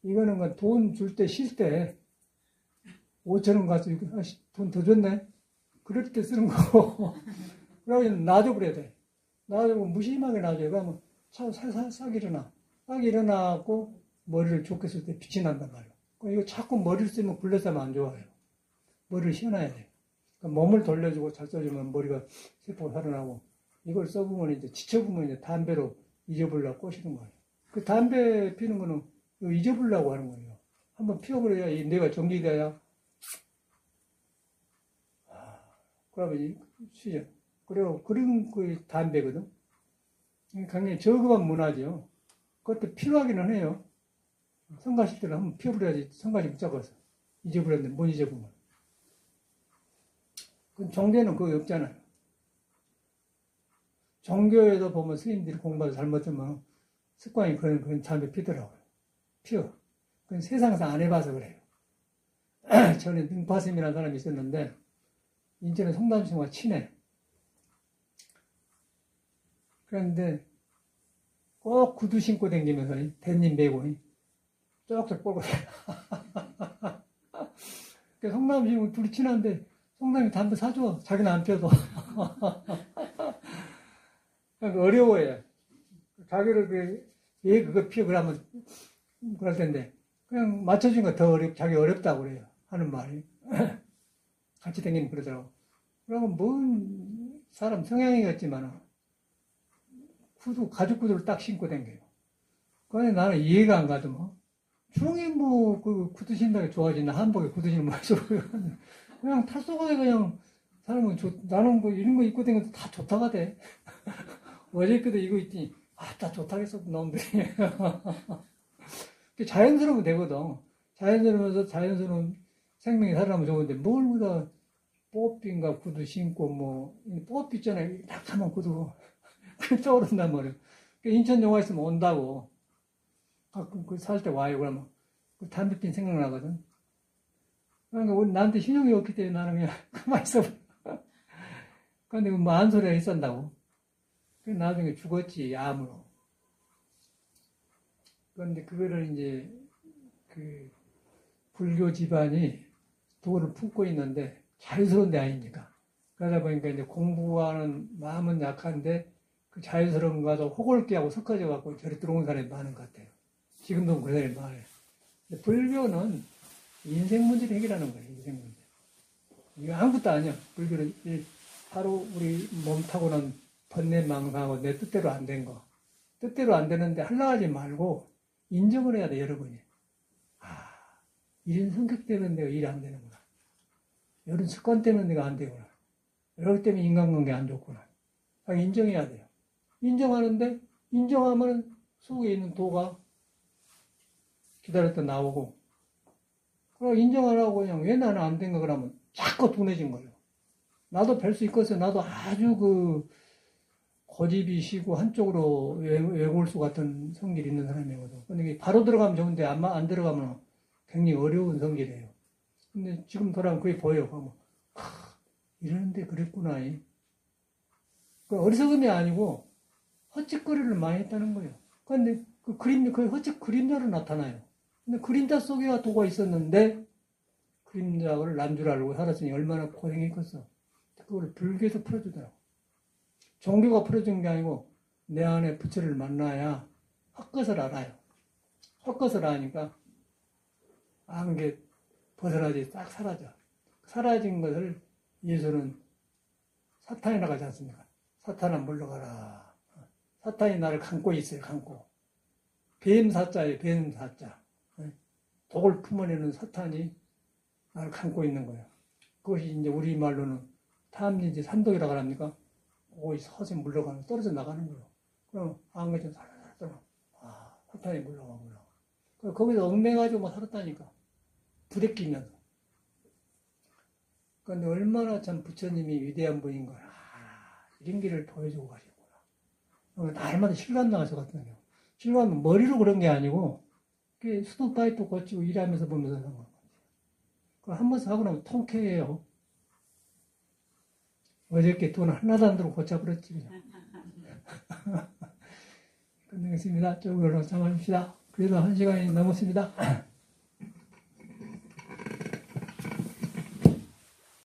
이거는 돈 줄 때 쉴 때 5,000원 가서 돈 더 줬네? 그럴 때 쓰는 거고. 그러고 놔줘 그래야 돼. 놔주고 무심하게 놔줘요. 그러면 싹 일어나. 싹 일어나고 머리를 좋게 쓸 때 빛이 난단 말이에요. 이거 자꾸 머리를 쓰면 굴러싸면 안 좋아요. 머리를 쉬어놔야 돼요. 그러니까 몸을 돌려주고 잘 써주면 머리가 세포가 살아나고 이걸 써보면 이제 지쳐보면 이제 담배로 잊어버리려고 꼬시는 거예요. 그 담배 피는 거는 잊어버리려고 하는 거예요. 한번 피워버려야 뇌가 정리돼야 그러면 쉬죠. 그리고 그런 그 담배거든. 굉장히 저급한 문화죠. 그것도 필요하기는 해요. 성가실 때는 한번 피워버려야지 성가시 붙잡아서. 잊어버렸는데 못 잊어본 거야. 종교는 그거 없잖아요. 종교에도 보면 스님들이 공부해서 잘못하면 습관이 그런 담배 피더라고요. 피워. 그건 세상에서 안 해봐서 그래요. 전에 능파스님이라는 사람이 있었는데 인천에 송담스님과 친해. 그런데 꼭 구두 신고 다니면서 대님 메고 쪽쪽 뻗고 송담스님은 둘이 친한데 송담이 담배 사줘. 자기는 안 펴도. 그러니까 어려워해. 자기를 왜 그거 피워 그러면 그럴 텐데 그냥 맞춰주니까 더 자기 어렵다고 그래요. 하는 말이. 같이 다니면 그러더라고. 그러면 뭔 사람 성향이겠지만 가죽 구두를 딱 신고 다녀요. 그런데 나는 이해가 안 가도 뭐. 중에 그 구두 신다고 좋아지나 한복에 구두 신는 말이죠. 그냥 탓속하게 그냥 사람은 나는 뭐 이런 거 입고 다니는 다 좋다가 돼. 어저께도 이거 입더니 다 좋다겠어 놈들이. 자연스러우면 되거든. 자연스러우면서 자연스러운 생명이 살아나면 좋은데 뭘 보다 뽀삐인가 구두 신고 뽀삐 있잖아요. 낙하면 구두 떠오른단 말이에요. 인천 영화 있으면 온다고. 가끔 살 때 와요. 그러면 담배 핀 생각나거든. 그러니까 나한테 신용이 없기 때문에 나는 그냥 가만히 있어. 그런데 한 소리가 있었다고. 나중에 죽었지, 암으로. 그런데 그거를 이제 그 불교 집안이 도를 품고 있는데 자유스러운 데 아닙니까? 그러다 보니까 이제 공부하는 마음은 약한데 그 자유스러운 거도 호골기하고 섞어져 갖고 저리 들어온 사람이 많은 것 같아요. 지금도 그런 사람이 많아요. 근데 불교는 인생 문제를 해결하는 거예요, 인생 문제. 이거 아무것도 아니야. 불교는 바로 우리 몸 타고는 번뇌망상하고 내 뜻대로 안 된 거. 뜻대로 안 되는데 하려고 하지 말고 인정을 해야 돼, 여러분이. 이런 성격 때문에 내가 일이 안 되는구나. 이런 습관 때문에 내가 안 되구나. 이럴 때문에 인간관계 안 좋구나. 인정해야 돼요. 인정하는데, 인정하면 속에 있는 도가 기다렸다 나오고, 그럼 인정하라고 그냥 왜 나는 안 된가 그러면 자꾸 둔해진 거예요. 나도 뵐 수 있겠어요. 나도 아주 고집이 시고 한쪽으로 외골수 같은 성질이 있는 사람이거든. 근데 바로 들어가면 좋은데 안 들어가면 굉장히 어려운 성질이에요. 근데 지금 돌아보면 그게 보여. 그러면, 이러는데 그랬구나. 그 어리석음이 아니고 헛짓거리를 많이 했다는 거예요. 그런데 그 헛짓 그림자로 나타나요. 근데 그림자 속에 도가 있었는데 그림자를 난 줄 알고 살았으니 얼마나 고생했겠어. 그걸 불교에서 풀어주더라고. 종교가 풀어준 게 아니고 내 안에 부처를 만나야 헛것을 알아요. 헛것을 아니까 게 벗어나지 싹 사라져. 사라진 것을 예수는 사탄이라고 하지 않습니까? 사탄아 물러가라. 사탄이 나를 감고 있어요. 감고. 뱀사자예요. 뱀사자. 독을 품어내는 사탄이 나를 감고 있는 거예요. 그것이 이제 우리말로는 탐진지 산독이라고 합니까? 그것이 서서히 물러가는, 떨어져 나가는 거예요. 그럼 안개 좀 살살 떨어. 사탄이 물러가. 거기서 얽매가지고 막 살았다니까. 부대끼면서. 그런데 얼마나 참 부처님이 위대한 분인 거야. 이런 길을 보여주고 가시구나. 날마다 실감 나가서 같은 거예요. 실감은 머리로 그런 게 아니고, 수도파이도 고치고 일하면서 보면서 하는 거예요. 한 번 사고 나면 통쾌해요. 어저께 돈 하나도 안 들고 고쳐버렸지, 그냥. 끝내겠습니다. 조금으로 참아줍시다. 그래도 1시간이 넘었습니다.